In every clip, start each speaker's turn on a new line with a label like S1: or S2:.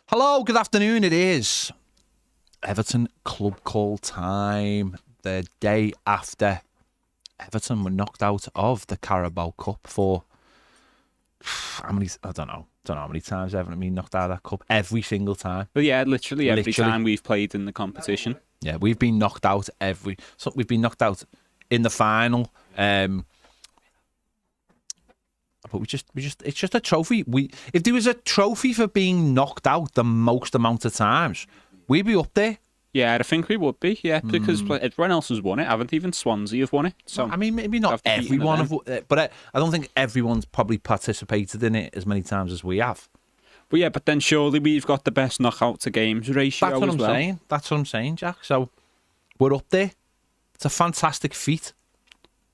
S1: Hello, good afternoon. It is Everton Club Call time. The day after Everton were knocked out of the Carabao Cup for I don't know how many times Everton have been knocked out of that cup. Every single time.
S2: But yeah, literally every time we've played in the competition.
S1: Yeah, we've been knocked out we've been knocked out in the final. But it's just a trophy. If there was a trophy for being knocked out the most amount of times, we'd be up there.
S2: Yeah, I think we would be. Yeah, because everyone else has won it. Haven't even Swansea have won it. So
S1: I mean, maybe not everyone, but I don't think everyone's probably participated in it as many times as we have.
S2: But then surely we've got the best knockout to games ratio.
S1: That's what I'm saying. That's what I'm saying, Jack. So we're up there. It's a fantastic feat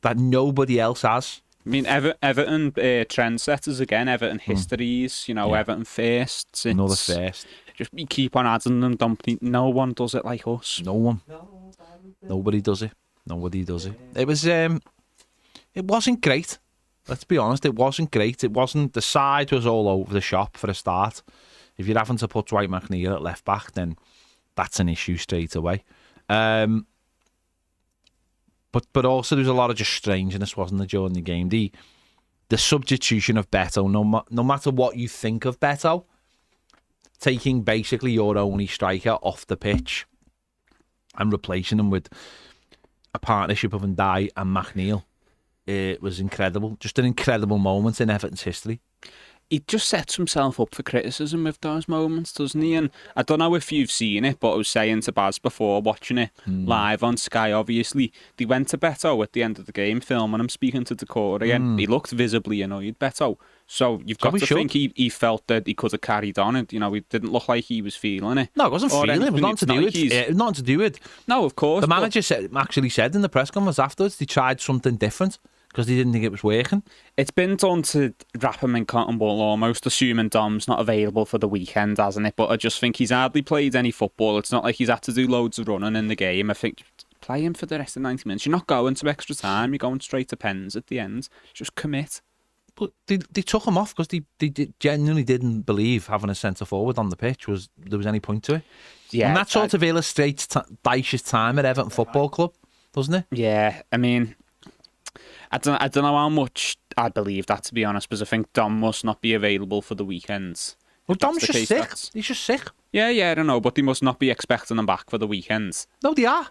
S1: that nobody else has.
S2: I mean, Everton trendsetters again. Everton histories. Everton firsts.
S1: Another first.
S2: Just we keep on adding them. No one does it like us.
S1: No one. Nobody does it. It was. It wasn't great. Let's be honest. It wasn't great. It wasn't. The side was all over the shop for a start. If you're having to put Dwight McNeil at left back, then that's an issue straight away. But also there's a lot of just strangeness, wasn't there, during the game? The substitution of Beto, no matter what you think of Beto, taking basically your only striker off the pitch and replacing him with a partnership of Dyche and McNeil, it was incredible. Just an incredible moment in Everton's history.
S2: He just sets himself up for criticism with those moments, doesn't he? And I don't know if you've seen it, but I was saying to Baz before watching it live on Sky, obviously, they went to Beto at the end of the game, filming him speaking to Decore, and he looked visibly annoyed, Beto. So you've got to think he felt that he could have carried on, and he didn't look like he was feeling it.
S1: No, it wasn't feeling it. It was nothing to do with.
S2: No, of course.
S1: The manager actually said in the press conference afterwards they tried something different because they didn't think it was working.
S2: It's been done to wrap him in cotton wool almost, assuming Dom's not available for the weekend, hasn't it? But I just think he's hardly played any football. It's not like he's had to do loads of running in the game. I think play him for the rest of 90 minutes. You're not going to extra time. You're going straight to pens at the end. Just commit.
S1: But they took him off because they genuinely didn't believe having a centre forward on the pitch there was any point to it. Yeah, and that sort of illustrates Dyche's time at Everton Football Club, doesn't it?
S2: Yeah, I mean, I don't know how much I believe that, to be honest, because I think Dom must not be available for the weekends.
S1: Well, Dom's just sick. He's just sick.
S2: Yeah, I don't know, but they must not be expecting him back for the weekends.
S1: No, they are.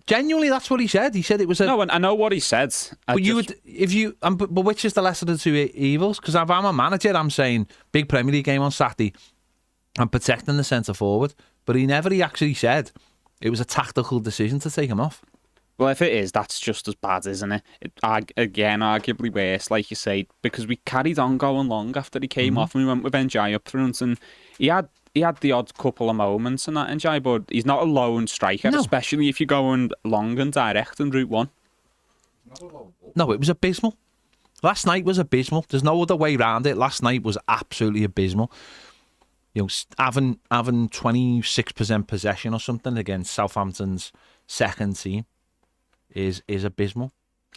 S1: Genuinely, that's what he said. He said it was a...
S2: No, I know what he said.
S1: But which is the lesser of the two evils? Because if I'm a manager, I'm saying big Premier League game on Saturday, I'm protecting the centre forward. But he actually said it was a tactical decision to take him off.
S2: Well, if it is, that's just as bad, isn't it? Again, arguably worse, like you say, because we carried on going long after he came off, and we went with Ndiaye up front, and he had the odd couple of moments and that, Ndiaye, but he's not a lone striker, especially if you're going long and direct in Route 1.
S1: No, it was abysmal. Last night was abysmal. There's no other way around it. Last night was absolutely abysmal. Having 26% possession or something against Southampton's second team is abysmal.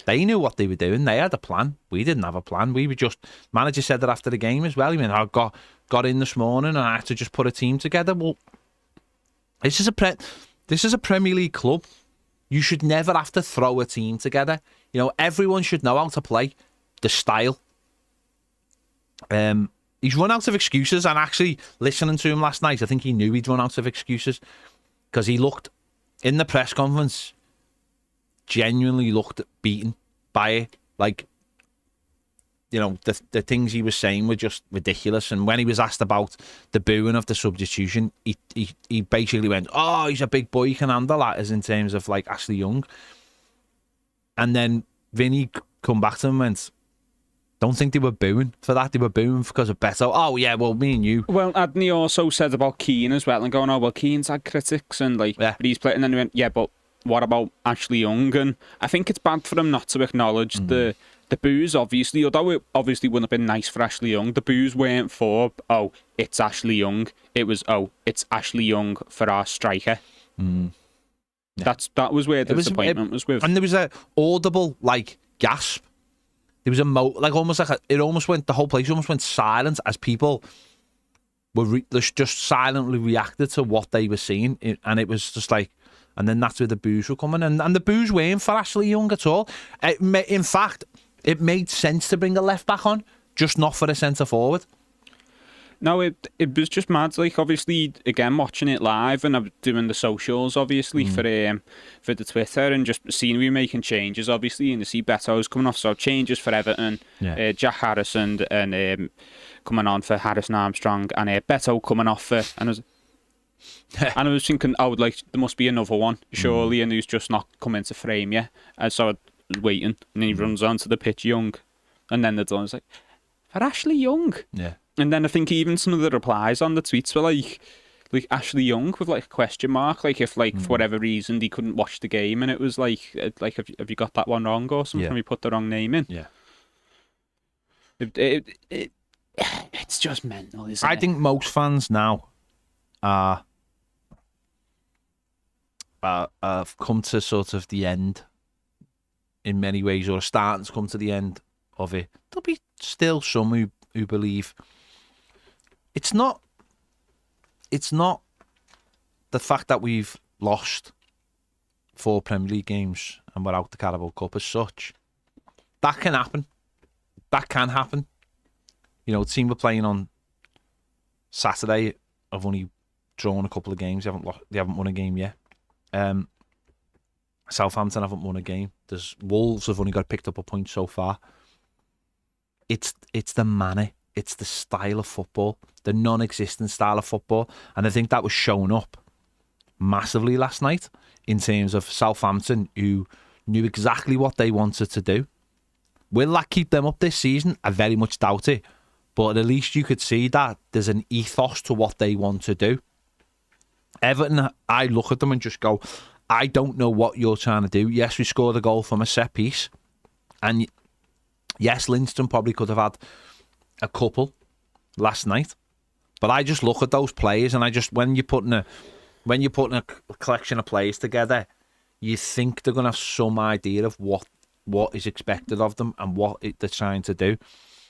S1: They knew what they were doing. They had a plan. We didn't have a plan. We were just... Manager said that after the game as well. He went, I got in this morning and I had to just put a team together. Well, this is a Premier League club. You should never have to throw a team together. Everyone should know how to play the style. He's run out of excuses, and actually listening to him last night, I think he knew he'd run out of excuses because he looked in the press conference, genuinely looked beaten by it. Like, the things he was saying were just ridiculous. And when he was asked about the booing of the substitution, he basically went, "Oh, he's a big boy, he can handle that," as in terms of like Ashley Young. And then Vinny come back to him and went, "Don't think they were booing for that. They were booing because of Beto." Oh yeah, well, me and you.
S2: Well, Adney also said about Keane as well, and going, "Oh well, Keane's had critics and but he's playing." And then he went, "Yeah, but what about Ashley Young?" And I think it's bad for him not to acknowledge the boos, obviously. Although it obviously wouldn't have been nice for Ashley Young, the boos weren't for, "Oh, it's Ashley Young." It was, "Oh, it's Ashley Young for our striker." Yeah. That was where the disappointment was with.
S1: And there was a audible gasp. There was it almost went, the whole place almost went silent as people they just silently reacted to what they were seeing, and it was just like, and then that's where the boos were coming, and the boos weren't for Ashley Young at all. In fact, it made sense to bring a left back on, just not for a centre forward.
S2: No, it was just mad. Like, obviously, again, watching it live, and I'm doing the socials, obviously, for the Twitter, and just seeing we making changes, obviously, and to see Beto's coming off, so changes for Everton, Jack Harrison, and coming on for Harrison Armstrong, and Beto coming off for, and I was thinking, there must be another one, surely, and who's just not come into frame yet. And so I was waiting, and then he runs onto the pitch, Young, and then the was like, for Ashley Young?
S1: Yeah.
S2: And then I think even some of the replies on the tweets were like Ashley Young with like a question mark, like if for whatever reason he couldn't watch the game, and it was like have you got that one wrong or something? Have you put the wrong name in?
S1: Yeah.
S2: It's just mental, isn't it?
S1: I think most fans now have come to sort of the end in many ways, or are starting to come to the end of it. There'll be still some who believe it's not the fact that we've lost 4 Premier League games and we're out the Carabao Cup as such. That can happen. That can happen. You know, the team we're playing on Saturday have only drawn a couple of games. They haven't won a game yet. Southampton haven't won a game. Wolves have only got picked up a point so far. It's the manner, it's the style of football, the non-existent style of football, and I think that was shown up massively last night in terms of Southampton, who knew exactly what they wanted to do. Will that keep them up this season? I very much doubt it, but at least you could see that there's an ethos to what they want to do. Everton, I look at them and just go, I don't know what you're trying to do. Yes, we scored a goal from a set piece, and yes, Lindstrom probably could have had a couple last night, but I just look at those players, and I just when you're putting a collection of players together, you think they're gonna have some idea of what is expected of them and what they're trying to do,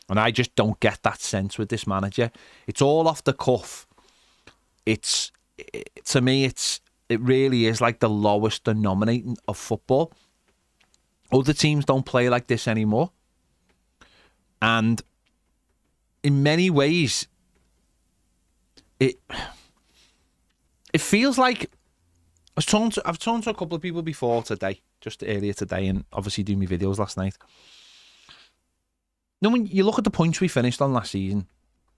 S1: and I just don't get that sense with this manager. It's all off the cuff. To me, it really is like the lowest denominator of football. Other teams don't play like this anymore. And in many ways, it feels like I've talked to a couple of people before today, just earlier today, and obviously doing my videos last night. You know, when you look at the points we finished on last season,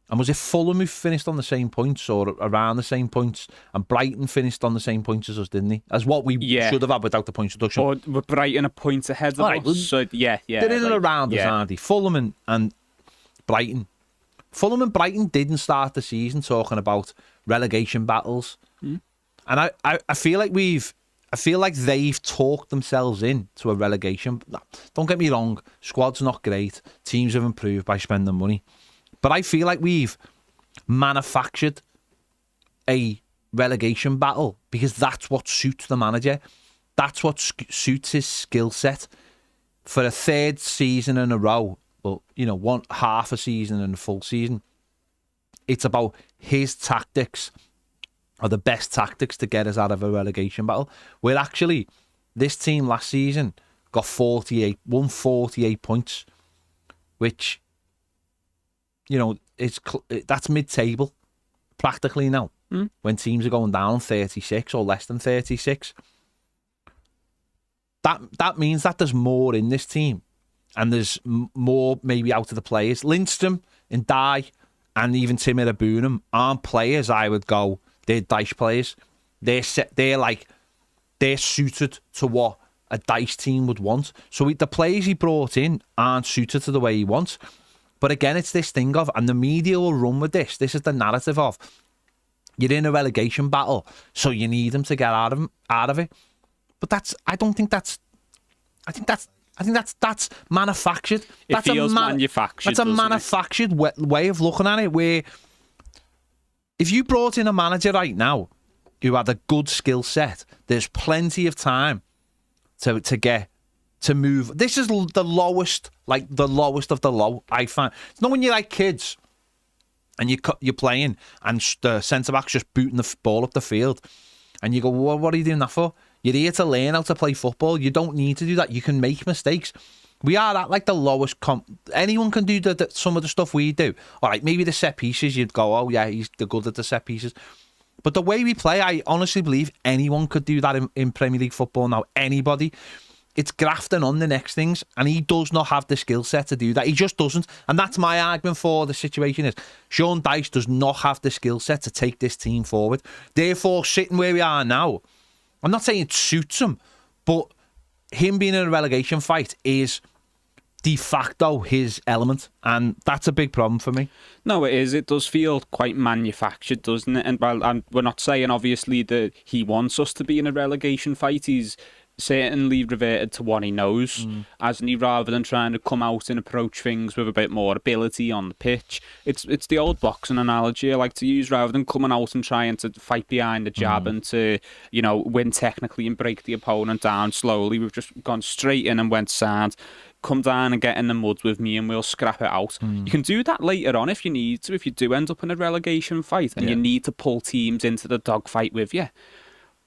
S1: and was it Fulham who finished on the same points or around the same points, and Brighton finished on the same points as us, didn't they? As what we should have had without the points reduction.
S2: Or were Brighton a point ahead of us? So, yeah.
S1: They're in and around us, aren't they? Fulham and Brighton. Fulham and Brighton didn't start the season talking about relegation battles. And I feel like they've talked themselves into a relegation. Don't get me wrong, squad's not great. Teams have improved by spending money. But I feel like we've manufactured a relegation battle because that's what suits the manager. That's what suits his skill set. For a third season in a row, well, one half a season and a full season, it's about his tactics are the best tactics to get us out of a relegation battle. Where actually, this team last season got 48 points, which, that's mid-table practically now. When teams are going down 36 or less than 36, that means that there's more in this team, and there's more maybe out of the players. Lindstrom and Dyche and even Tim Irabunum aren't players I would go, they're Dyche players. They're suited to what a Dyche team would want. So the players he brought in aren't suited to the way he wants. But again, it's this thing of, and the media will run with this. This is the narrative of, you're in a relegation battle, so you need him to get out of it. But I think that's manufactured.
S2: It feels manufactured.
S1: That's a manufactured way of looking at it. Where if you brought in a manager right now who had a good skill set, there's plenty of time to move. This is the lowest of the low, I find. It's not when you're like kids and you're playing, and the centre-back's just booting the ball up the field, and you go, well, what are you doing that for? You're here to learn how to play football. You don't need to do that. You can make mistakes. We are at like the lowest anyone can do some of the stuff we do. All right, maybe the set pieces, you'd go, oh yeah, they're good at the set pieces. But the way we play, I honestly believe anyone could do that in Premier League football now. Anybody. It's grafting on the next things, and he does not have the skill set to do that. He just doesn't. And that's my argument for the situation is Sean Dyche does not have the skill set to take this team forward. Therefore, sitting where we are now, I'm not saying it suits him, but him being in a relegation fight is de facto his element, and that's a big problem for me.
S2: No, it is. It does feel quite manufactured, doesn't it? And we're not saying, obviously, that he wants us to be in a relegation fight. He's certainly reverted to what he knows, hasn't he, rather than trying to come out and approach things with a bit more ability on the pitch. It's the old boxing analogy I like to use, rather than coming out and trying to fight behind the jab and to, win technically and break the opponent down slowly. We've just gone straight in and went sound. Come down and get in the mud with me and we'll scrap it out. You can do that later on if you need to, if you do end up in a relegation fight and you need to pull teams into the dogfight with you.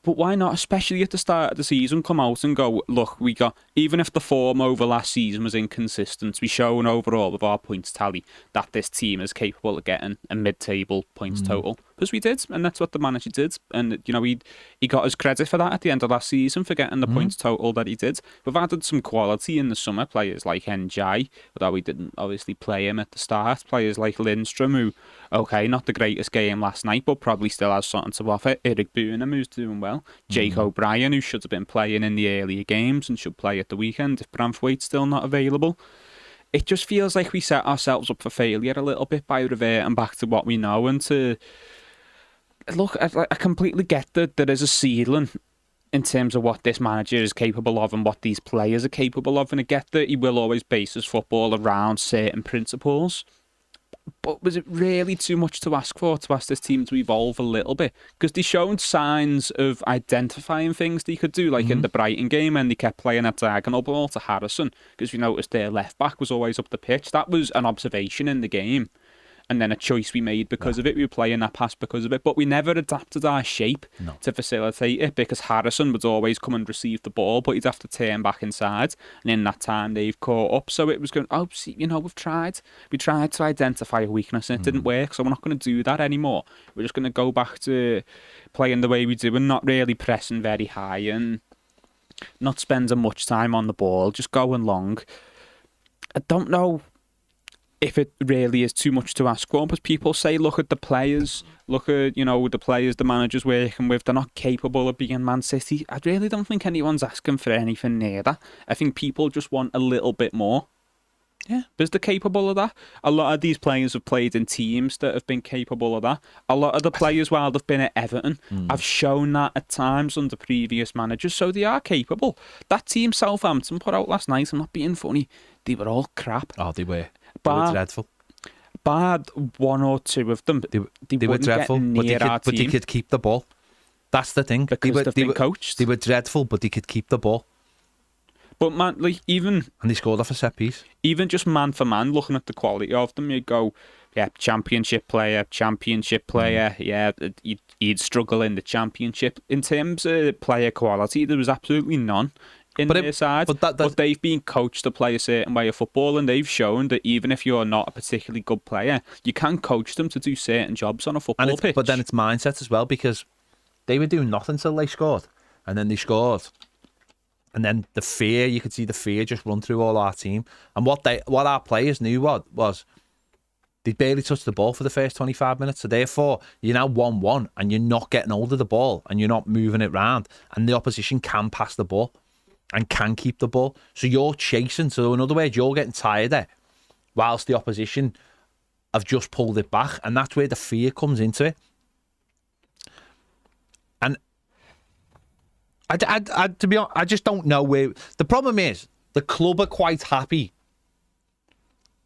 S2: But why not, especially at the start of the season, come out and go, look, even if the form over last season was inconsistent, we've shown overall with our points tally that this team is capable of getting a mid-table points total. Because we did, and that's what the manager did. And, he got his credit for that at the end of last season for getting the points total that he did. We've added some quality in the summer, players like NJ, although we didn't obviously play him at the start. Players like Lindstrom, who, okay, not the greatest game last night, but probably still has something to offer. Eric Burnham, who's doing well. Jake O'Brien, who should have been playing in the earlier games and should play at the weekend if Branthwaite's still not available. It just feels like we set ourselves up for failure a little bit by reverting back to what we know and to... Look, I completely get that there is a ceiling in terms of what this manager is capable of and what these players are capable of, and I get that he will always base his football around certain principles. But was it really too much to ask this team to evolve a little bit? Because they shown signs of identifying things they could do, like in the Brighton game, and they kept playing a diagonal ball to Harrison, because we noticed their left back was always up the pitch. That was an observation in the game. And then a choice we made because of it. We were playing that pass because of it. But we never adapted our shape to facilitate it, because Harrison would always come and receive the ball, but he'd have to turn back inside. And in that time, they've caught up. So it was going, we've tried. We tried to identify a weakness and it didn't work. So we're not going to do that anymore. We're just going to go back to playing the way we do and not really pressing very high and not spending much time on the ball, just going long. I don't know if it really is too much to ask for, because people say, look at the players, the players the manager's working with, they're not capable of being Man City. I really don't think anyone's asking for anything near that. I think people just want a little bit more. Yeah. Is they capable of that? A lot of these players have played in teams that have been capable of that. A lot of the players, while they've been at Everton, have shown that at times under previous managers, so they are capable. That team Southampton put out last night, I'm not being funny, they were all crap.
S1: Oh, they were. They were dreadful.
S2: Bad one or two of them. They were dreadful, but
S1: they could keep the ball. That's the thing.
S2: Because they've been coached.
S1: They were dreadful, but they could keep the ball.
S2: But man, and
S1: they scored off a set piece.
S2: Even just man for man, looking at the quality of them, you'd go, championship player, yeah, he'd struggle in the championship. In terms of player quality, there was absolutely none in their side. But they've been coached to play a certain way of football, and they've shown that even if you're not a particularly good player, you can coach them to do certain jobs on a football pitch.
S1: But then it's mindset as well, because they were doing nothing till they scored, and then they scored. And then the fear, you could see the fear just run through all our team. And what our players knew was they barely touched the ball for the first 25 minutes. So therefore, you're now 1-1 and you're not getting hold of the ball and you're not moving it round. And the opposition can pass the ball and can keep the ball. So you're chasing. So in other words, you're getting tired there whilst the opposition have just pulled it back. And that's where the fear comes into it. And to be honest, I just don't know where... The problem is, the club are quite happy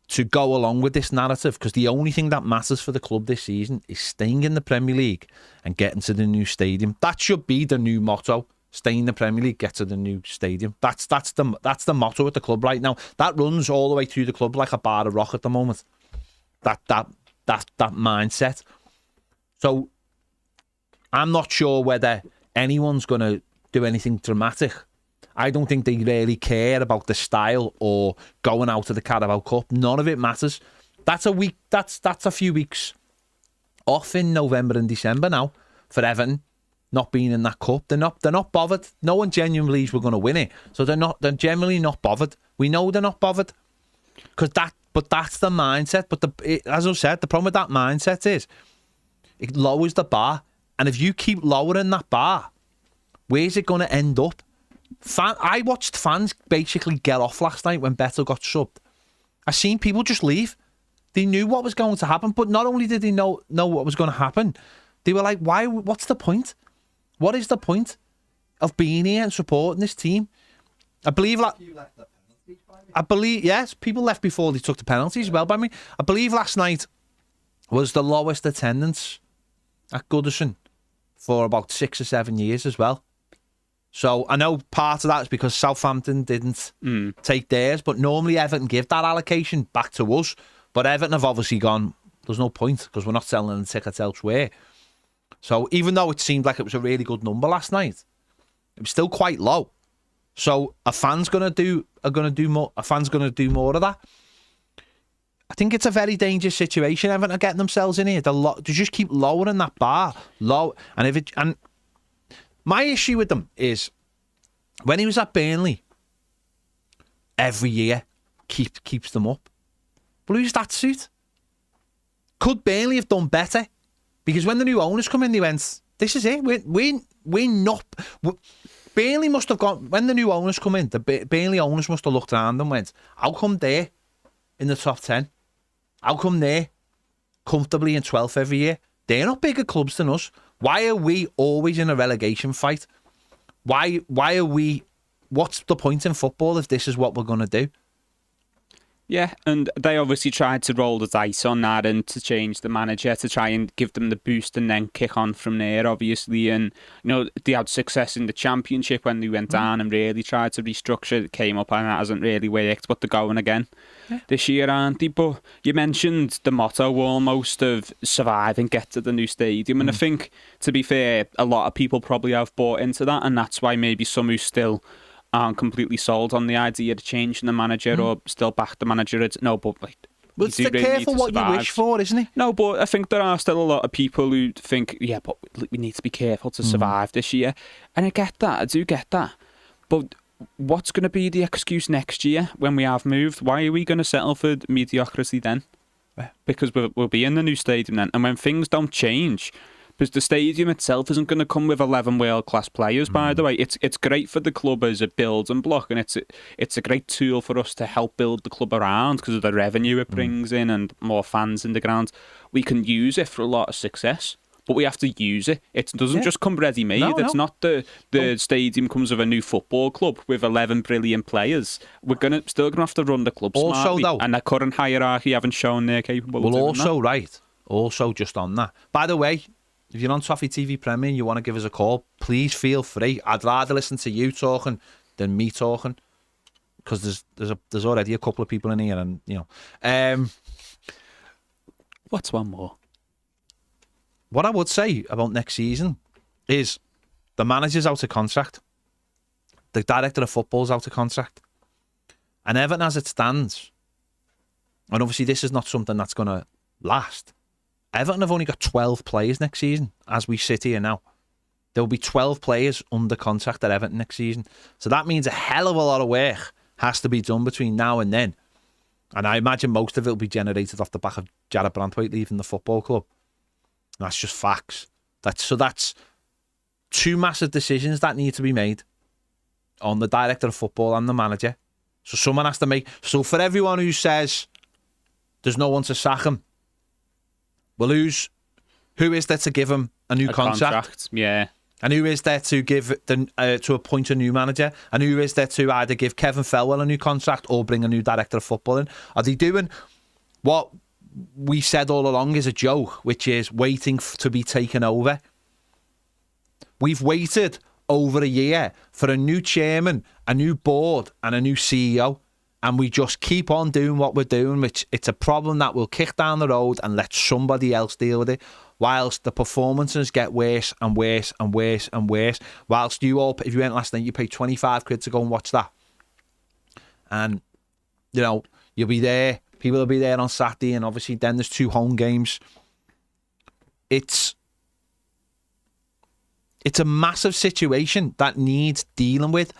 S1: to go along with this narrative, because the only thing that matters for the club this season is staying in the Premier League and getting to the new stadium. That should be the new motto. Stay in the Premier League, get to the new stadium. That's the motto at the club right now. That runs all the way through the club like a bar of rock at the moment. that mindset. So I'm not sure whether anyone's going to do anything dramatic. I don't think they really care about the style or going out of the Carabao Cup. None of it matters. That's a few weeks off in November and December now for Everton not being in that cup. They're not bothered. No one genuinely believes we're going to win it, so they're generally not bothered. We know they're not bothered but that's the mindset. But as I said, the problem with that mindset is it lowers the bar, and if you keep lowering that bar, where's it going to end up? I watched fans basically get off last night when Beto got subbed. I seen people just leave. They knew what was going to happen, but not only did they know what was going to happen, they were like, "Why? What's the point? What is the point of being here and supporting this team?" I believe yes, people left before they took the penalties. Well, by me, I believe last night was the lowest attendance at Goodison for about 6 or 7 years as well. So I know part of that is because Southampton didn't take theirs, but normally Everton give that allocation back to us. But Everton have obviously gone, there's no point because we're not selling the tickets elsewhere. So even though it seemed like it was a really good number last night, it was still quite low. So a fan's gonna do more. A fan's gonna do more of that. I think it's a very dangerous situation. Everton are getting themselves in here. They just keep lowering that bar, and my issue with them is when he was at Burnley, every year keeps them up. But who's that suit? Could Burnley have done better? Because when the new owners come in, they went, "This is it. We're not." Burnley must have gone when the new owners come in. The Burnley owners must have looked around and went, "How come they're in the top 10? How come they're comfortably in 12th every year? They're not bigger clubs than us. Why are we always in a relegation fight? Why are we? What's the point in football if this is what we're going to do?"
S2: Yeah, and they obviously tried to roll the dice on that and to change the manager to try and give them the boost and then kick on from there, obviously. And, they had success in the Championship when they went down and really tried to restructure. It came up and it hasn't really worked, but they're going again this year, aren't they? But you mentioned the motto almost of survive and get to the new stadium. And I think, to be fair, a lot of people probably have bought into that, and that's why maybe some who still aren't completely sold on the idea of changing the manager or still back the manager. It's
S1: it's really careful what you wish for, isn't it?
S2: No, but I think there are still a lot of people who think, yeah, but we need to be careful to survive this year. And I do get that. But what's going to be the excuse next year when we have moved? Why are we going to settle for mediocrity then? Because we'll be in the new stadium then. And when things don't change, because the stadium itself isn't going to come with 11 world-class players, by the way. It's great for the club as a building block, and it's a great tool for us to help build the club around because of the revenue it brings in and more fans in the ground. We can use it for a lot of success, but we have to use it. It doesn't just come ready-made. No. It's not the stadium comes with a new football club with 11 brilliant players. We're still going to have to run the club smartly, and the current hierarchy haven't shown they're capable of doing that.
S1: Also, just on that. By the way, if you're on Toffee TV Premier and you want to give us a call, please feel free. I'd rather listen to you talking than me talking because there's already a couple of people in here, and
S2: what's one more?
S1: What I would say about next season is the manager's out of contract, the director of football's out of contract, and Everton as it stands, and obviously this is not something that's going to last. Everton have only got 12 players next season as we sit here now. There will be 12 players under contract at Everton next season. So that means a hell of a lot of work has to be done between now and then. And I imagine most of it will be generated off the back of Jared Brantwaite leaving the football club. And that's just facts. That's two massive decisions that need to be made on the director of football and the manager. So someone has to make... So for everyone who says there's no one to sack him, well, who is there to give him a new contract?
S2: Yeah.
S1: And who is there to give to appoint a new manager? And who is there to either give Kevin Felwell a new contract or bring a new director of football in? Are they doing what we said all along is a joke, which is waiting to be taken over? We've waited over a year for a new chairman, a new board, and a new CEO. and we just keep on doing what we're doing, which it's a problem that we'll kick down the road and let somebody else deal with it, whilst the performances get worse and worse and worse and worse. Whilst you all, if you went last night, you paid 25 quid to go and watch that. And, you know, you'll be there, people will be there on Saturday, and obviously then there's 2 home games. It's a massive situation that needs dealing with.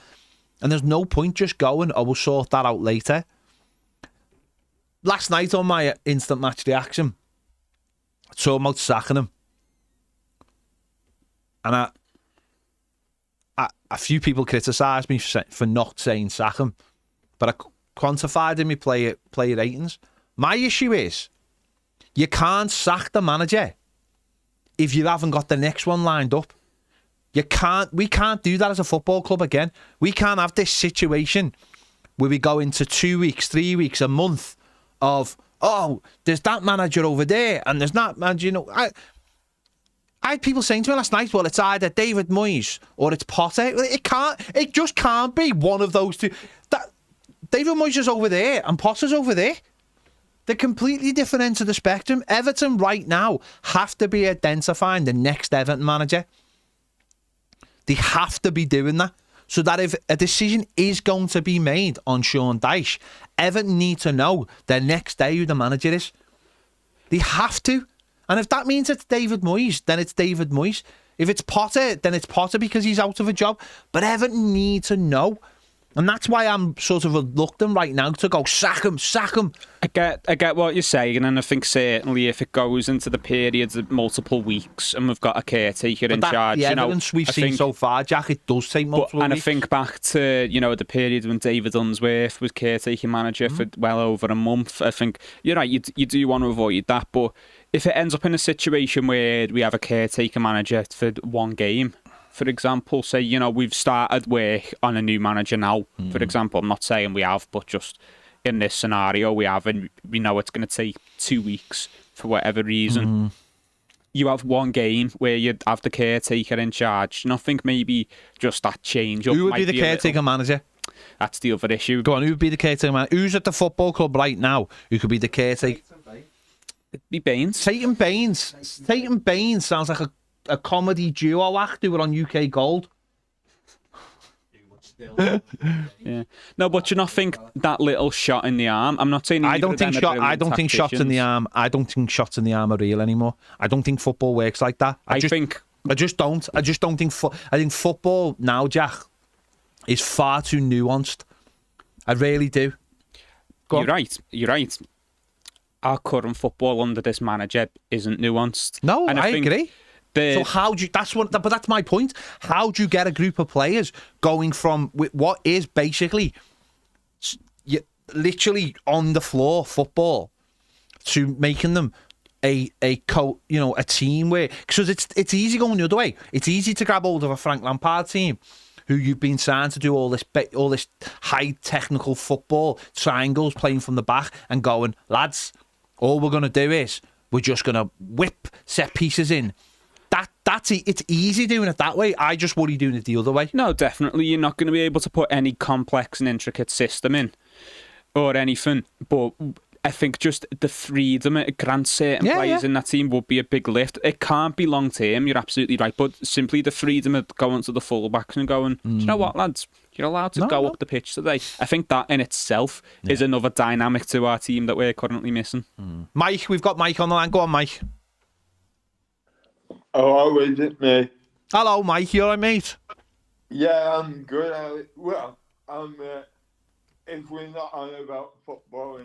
S1: And there's no point just going, oh, we'll sort that out later. Last night on my instant match reaction, I talked about sacking him. And a few people criticised me for not saying sack him. But I quantified in my player ratings. My issue is, you can't sack the manager if you haven't got the next one lined up. We can't do that as a football club again. We can't have this situation where we go into 2 weeks, 3 weeks, a month of, oh, there's that manager over there and there's that manager. You know, I had people saying to me last night, well, it's either David Moyes or it's Potter. It just can't be one of those two. That David Moyes is over there and Potter's over there. They're completely different ends of the spectrum. Everton right now have to be identifying the next Everton manager. They have to be doing that, so that if a decision is going to be made on Sean Dyche, Everton need to know the next day who the manager is. They have to. And if that means it's David Moyes, then it's David Moyes. If it's Potter, then it's Potter because he's out of a job. But Everton need to know. And that's why I'm sort of reluctant right now to go, sack him.
S2: I get what you're saying, and I think certainly if it goes into the periods of multiple weeks and we've got a caretaker in charge,
S1: the evidence we've seen so far, Jack, it does take multiple weeks.
S2: And I think back to, you know, the period when David Unsworth was caretaker manager for well over a month. I think you're right, you do want to avoid that, but if it ends up in a situation where we have a caretaker manager for one game, for example, say, you know, we've started work on a new manager now, for example. I'm not saying we have, but just in this scenario we have, and we know it's going to take 2 weeks for whatever reason. You have one game where you'd have the caretaker in charge. And I think maybe just that change up.
S1: Who would be the caretaker manager?
S2: That's the other issue.
S1: Go on, who would be the caretaker manager? Who's at the football club right now who could be the caretaker?
S2: It'd be Baines.
S1: Satan Baines sounds like a comedy duo act who were on UK Gold.
S2: Yeah. No, but you not think that little shot in the arm? I'm not saying.
S1: I don't think shots in the arm. I don't think shots in the arm are real anymore. I don't think football works like that. I just don't. I think football now, Jack, is far too nuanced. I really do.
S2: You're right. Our current football under this manager isn't nuanced.
S1: No, and I agree. So how do you? But that's my point. How do you get a group of players going from what is basically, literally on the floor football, to making them a team where, because it's easy going the other way. It's easy to grab hold of a Frank Lampard team, who you've been signed to do all this high technical football, triangles playing from the back, and going, lads, all we're going to do is we're just going to whip set pieces in. It's easy doing it that way. I just worry doing it the other way.
S2: No, definitely. You're not going to be able to put any complex and intricate system in or anything. But I think just the freedom it grants certain players in that team would be a big lift. It can't be long term, you're absolutely right. But simply the freedom of going to the fullbacks and going, do you know what, lads? You're allowed to go up the pitch today. I think that in itself is another dynamic to our team that we're currently missing.
S1: Mike, we've got Mike on the line. Go on, Mike.
S3: Oh, is it me?
S1: Hello, Mike. You all right, mate?
S3: Yeah, I'm good. Well, if we're not on about football,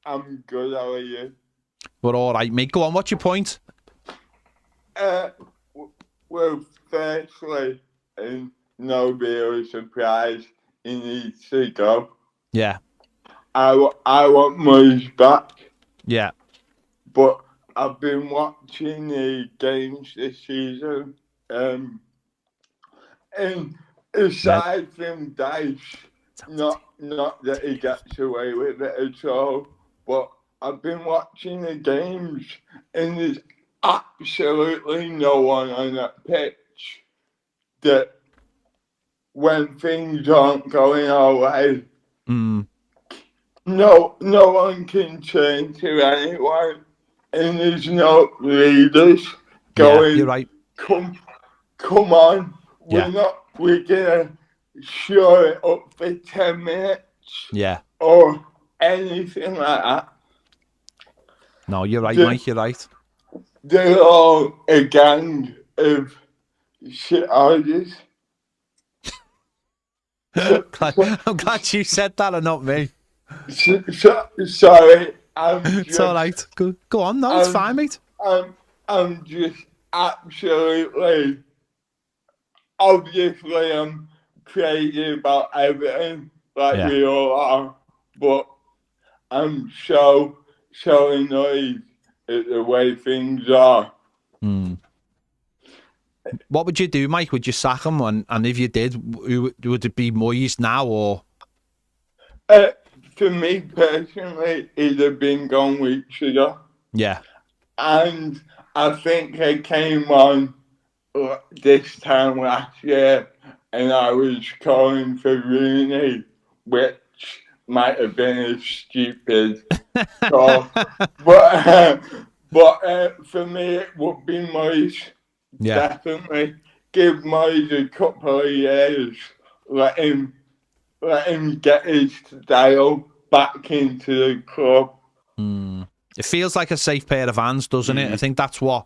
S3: I'm good. How are you?
S1: We're all right, mate. Go on. What's your point?
S3: Well, firstly, no real surprise. He needs to go.
S1: Yeah.
S3: I want Moyes back.
S1: Yeah.
S3: But I've been watching the games this season, and aside from Dyche, not that he gets away with it at all, but I've been watching the games, and there's absolutely no one on that pitch that, when things aren't going our way, no one can turn to anyone, and there's no leaders
S1: Yeah, you're
S3: going,
S1: right.
S3: come on,
S1: Yeah.
S3: we're gonna show it up for 10 minutes.
S1: Yeah.
S3: Or anything like that.
S1: No, you're right, Mike, you're right.
S3: They're all a gang of shit artists.
S1: I'm glad you said that and not me.
S3: Sorry,
S1: It's all right. Go on. No, it's fine, mate.
S3: I'm just absolutely, obviously, I'm crazy about everything, like we all are, but I'm so annoyed at the way things are.
S1: What would you do, Mike? Would you sack him? And if you did, would it be Moyes now or?
S3: For me personally, it'd have been gone weeks ago.
S1: Yeah.
S3: And I think he came on this time last year, and I was calling for Rooney, which might have been a stupid call. but for me, it would be Moyes.
S1: Yeah.
S3: Definitely. Give Moyes a couple of years. Let him get his style back into the club.
S1: It feels like a safe pair of hands, doesn't it? I think that's what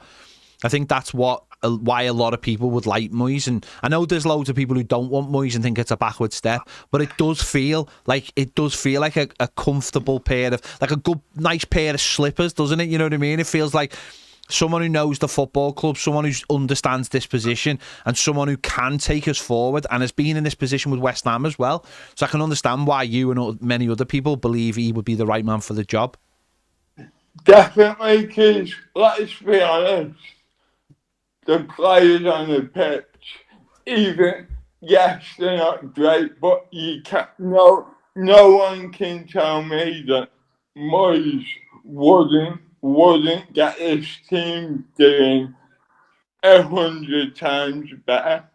S1: why a lot of people would like Moyes, and I know there's loads of people who don't want Moyes and think it's a backward step, but it does feel like a comfortable pair of, like a good, nice pair of slippers, doesn't it? You know what I mean? It feels like someone who knows the football club, someone who understands this position, and someone who can take us forward, and has been in this position with West Ham as well. So I can understand why you and many other people believe he would be the right man for the job.
S3: Definitely, because let's be honest, the players on the pitch, even, yes, they're not great, but you can't, no one can tell me that Moyes wouldn't get his team doing 100 times better.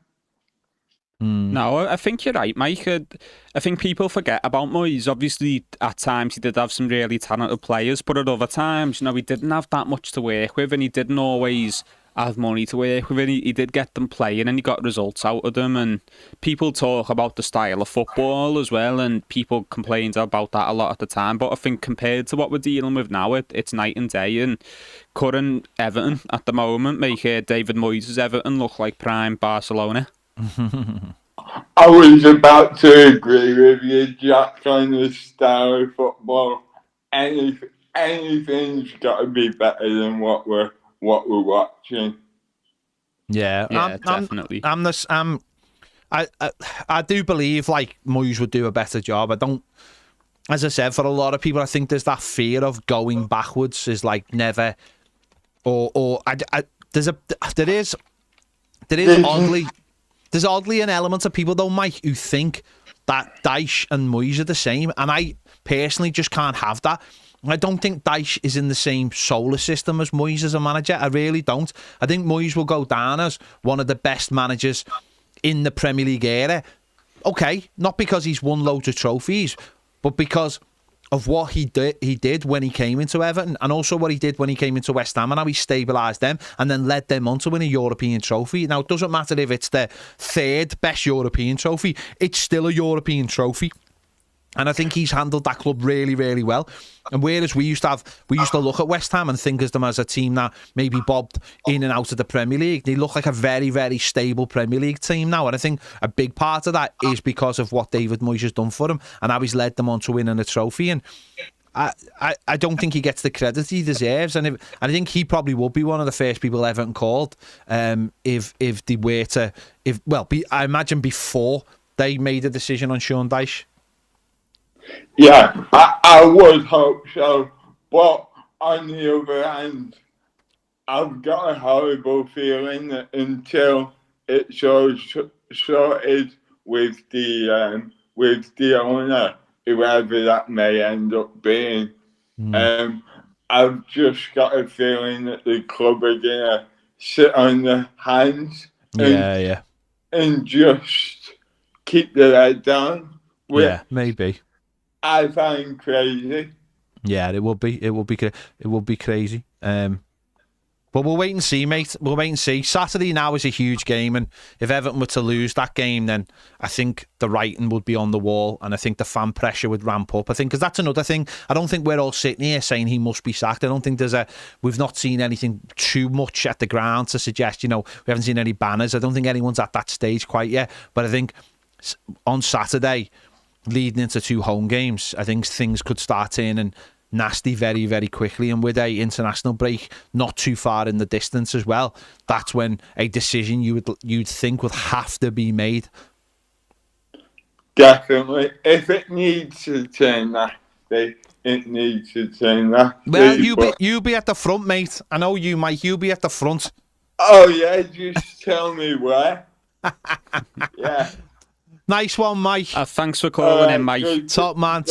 S2: No, I think you're right, Mike. I think people forget about Moyes. Obviously, at times he did have some really talented players, but at other times, he didn't have that much to work with, and he didn't always have money to work with. And he did get them playing, and he got results out of them. And people talk about the style of football as well, and people complained about that a lot at the time. But I think compared to what we're dealing with now, it's night and day. And current Everton at the moment make David Moyes' Everton look like prime Barcelona.
S3: I was about to agree with you, Jack, on the style of football. Anything's got to be better than what we're watching.
S1: Yeah,
S2: definitely.
S1: I do believe like Moyes would do a better job. I don't. As I said, for a lot of people, I think there's that fear of going backwards is like never, There's oddly an element of people, though, Mike, who think that Dyche and Moyes are the same, and I personally just can't have that. I don't think Dyche is in the same solar system as Moyes as a manager. I really don't. I think Moyes will go down as one of the best managers in the Premier League era. Okay, not because he's won loads of trophies, but because of what he did when he came into Everton, and also what he did when he came into West Ham, and how he stabilised them and then led them on to win a European trophy. Now, it doesn't matter if it's the third best European trophy, it's still a European trophy. And I think he's handled that club really, really well. And whereas we used to look at West Ham and think of them as a team that maybe bobbed in and out of the Premier League, they look like a very, very stable Premier League team now. And I think a big part of that is because of what David Moyes has done for them and how he's led them on to winning a trophy. And I don't think he gets the credit he deserves. And I think he probably would be one of the first people Everton called if they were to, I imagine before they made a decision on Sean Dyche.
S3: Yeah, I would hope so. But on the other hand, I've got a horrible feeling that until it's sorted with the owner, whoever that may end up being, I've just got a feeling that the club are gonna sit on their hands and just keep their head down.
S1: Yeah, maybe.
S3: I find crazy.
S1: Yeah, it would be. It would be crazy. But we'll wait and see, mate. We'll wait and see. Saturday now is a huge game, and if Everton were to lose that game, then I think the writing would be on the wall, and I think the fan pressure would ramp up. I think because that's another thing. I don't think we're all sitting here saying he must be sacked. I don't think we've not seen anything too much at the ground to suggest, we haven't seen any banners. I don't think anyone's at that stage quite yet. But I think on Saturday, leading into 2 home games, I think things could start turning nasty very, very quickly, and with a international break not too far in the distance as well, that's when a decision you'd think would have to be made.
S3: Definitely. If it needs to turn nasty, it needs to turn nasty.
S1: Well, you be at the front, mate. I know you, Mike. You be at the front.
S3: Oh yeah, just tell me where. Yeah.
S1: Nice one, Mike.
S2: Thanks for calling in, Mike.
S1: Top man.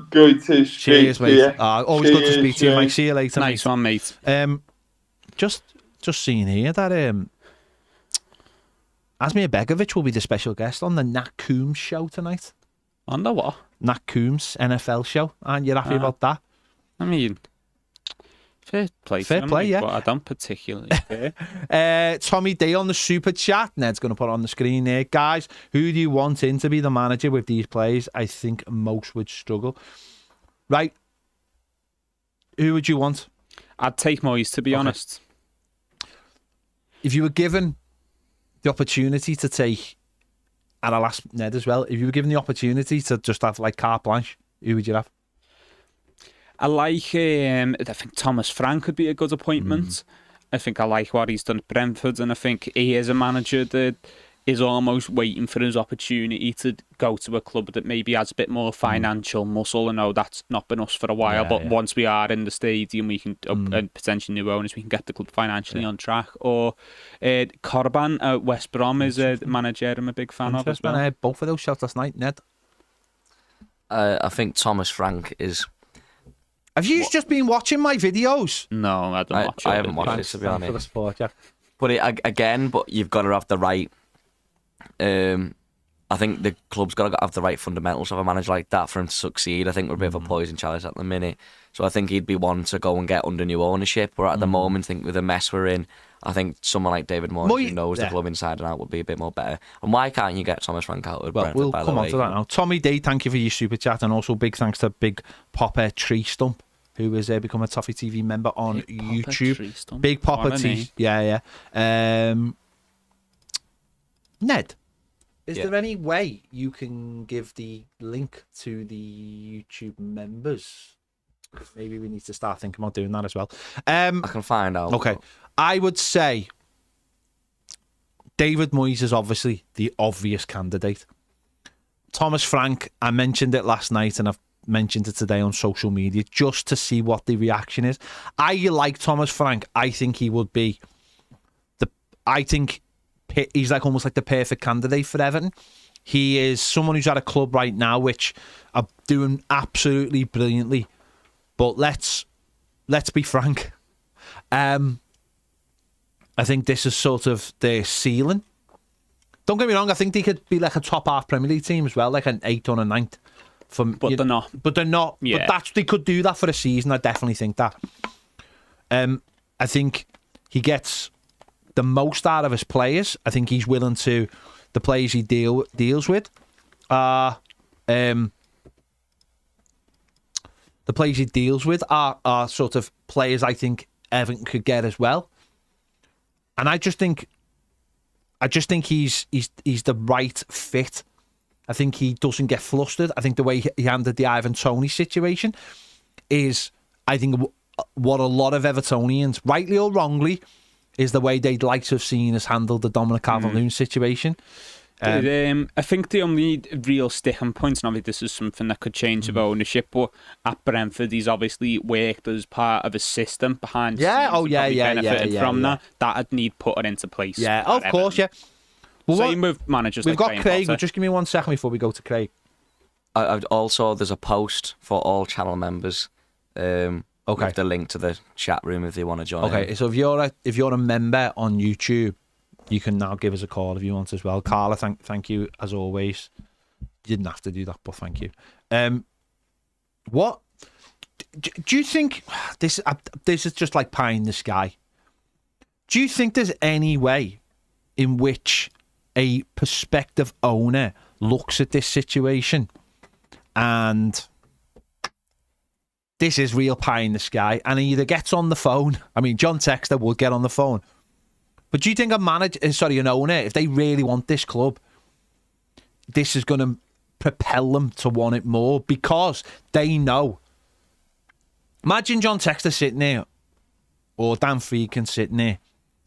S3: Good to speak
S1: Cheers, mate.
S3: to you.
S1: Always good to speak to you, Mike. See you later.
S2: Nice one, mate.
S1: Just seeing here that Asmir Begovic will be the special guest on the Nat Coombs show tonight.
S2: On the what?
S1: Nat Coombs NFL show. Aren't you happy about that?
S2: I mean, fair play,
S1: yeah.
S2: But I don't particularly care.
S1: Tommy D on the super chat. Ned's going to put it on the screen there. Guys, who do you want in to be the manager with these players? I think most would struggle. Right. Who would you want?
S2: I'd take Moyes, to be honest.
S1: If you were given the opportunity to take, and I'll ask Ned as well, if you were given the opportunity to just have like carte blanche, who would you have?
S2: I think Thomas Frank could be a good appointment. I think I like what he's done at Brentford, and I think he is a manager that is almost waiting for his opportunity to go to a club that maybe has a bit more financial muscle. I know that's not been us for a while, but once we are in the stadium, we can, and potentially new owners, we can get the club financially on track. Or Corban at West Brom is a manager I'm a big fan of as well.
S1: I heard both of those shots last night, Ned.
S4: I think Thomas Frank is...
S1: Have you just been watching my videos?
S2: No, I don't watch it.
S4: I haven't watched it, to be honest.
S1: For the sport, yeah.
S4: But but you've got to have the right... I think the club's got to have the right fundamentals of a manager like that for him to succeed. I think we're a bit of a poison chalice at the minute. So I think he'd be one to go and get under new ownership. But at the moment, I think with the mess we're in, I think someone like David Moyes, who knows the club inside and out, would be a bit more better. And why can't you get Thomas Frank out of Brentford,
S1: we'll
S4: by the
S1: come
S4: way?
S1: on to that now. Tommy D, thank you for your super chat, and also big thanks to Big Popper Tree Stump, who has become a Toffee TV member on YouTube. Big Popper Tree, yeah. Ned, is there any way you can give the link to the YouTube members? Maybe we need to start thinking about doing that as well.
S4: I can find out.
S1: Okay. I would say David Moyes is obviously the obvious candidate. Thomas Frank, I mentioned it last night and I've mentioned it today on social media just to see what the reaction is. I like Thomas Frank. I think he would be he's like almost like the perfect candidate for Everton. He is someone who's at a club right now which are doing absolutely brilliantly. But let's be frank. I think this is sort of their ceiling. Don't get me wrong, I think they could be like a top half Premier League team as well, like an 8th or a 9th.
S2: They're not.
S1: But they're not.
S2: Yeah.
S1: But they could do that for a season. I definitely think that. I think he gets the most out of his players. I think he's willing to. The players he deals with are sort of players I think Everton could get as well. And I just think he's the right fit. I think he doesn't get flustered. I think the way he handled the Ivan Toney situation is, I think, what a lot of Evertonians, rightly or wrongly, is the way they'd like to have seen us handle the Dominic Calvert-Lewin situation.
S2: I think the only real sticking point, and obviously this is something that could change of ownership, but at Brentford he's obviously worked as part of a system behind benefited from that. That'd need putting into place.
S1: Yeah, of course, yeah.
S2: Well, same with managers.
S1: We've
S2: like
S1: got Craig. Just give me 1 second before we go to Craig.
S4: Also, there's a post for all channel members. With the link to the chat room if they want to join.
S1: Okay, so if you're a member on YouTube, you can now give us a call if you want as well. Carla, thank you as always. You didn't have to do that, but thank you. What do you think? This is just like pie in the sky. Do you think there's any way in which a prospective owner looks at this situation and this is real pie in the sky and either gets on the phone? I mean, John Texter would get on the phone. But do you think an owner, if they really want this club, this is going to propel them to want it more because they know? Imagine John Texter sitting there or Dan Friedkin sitting there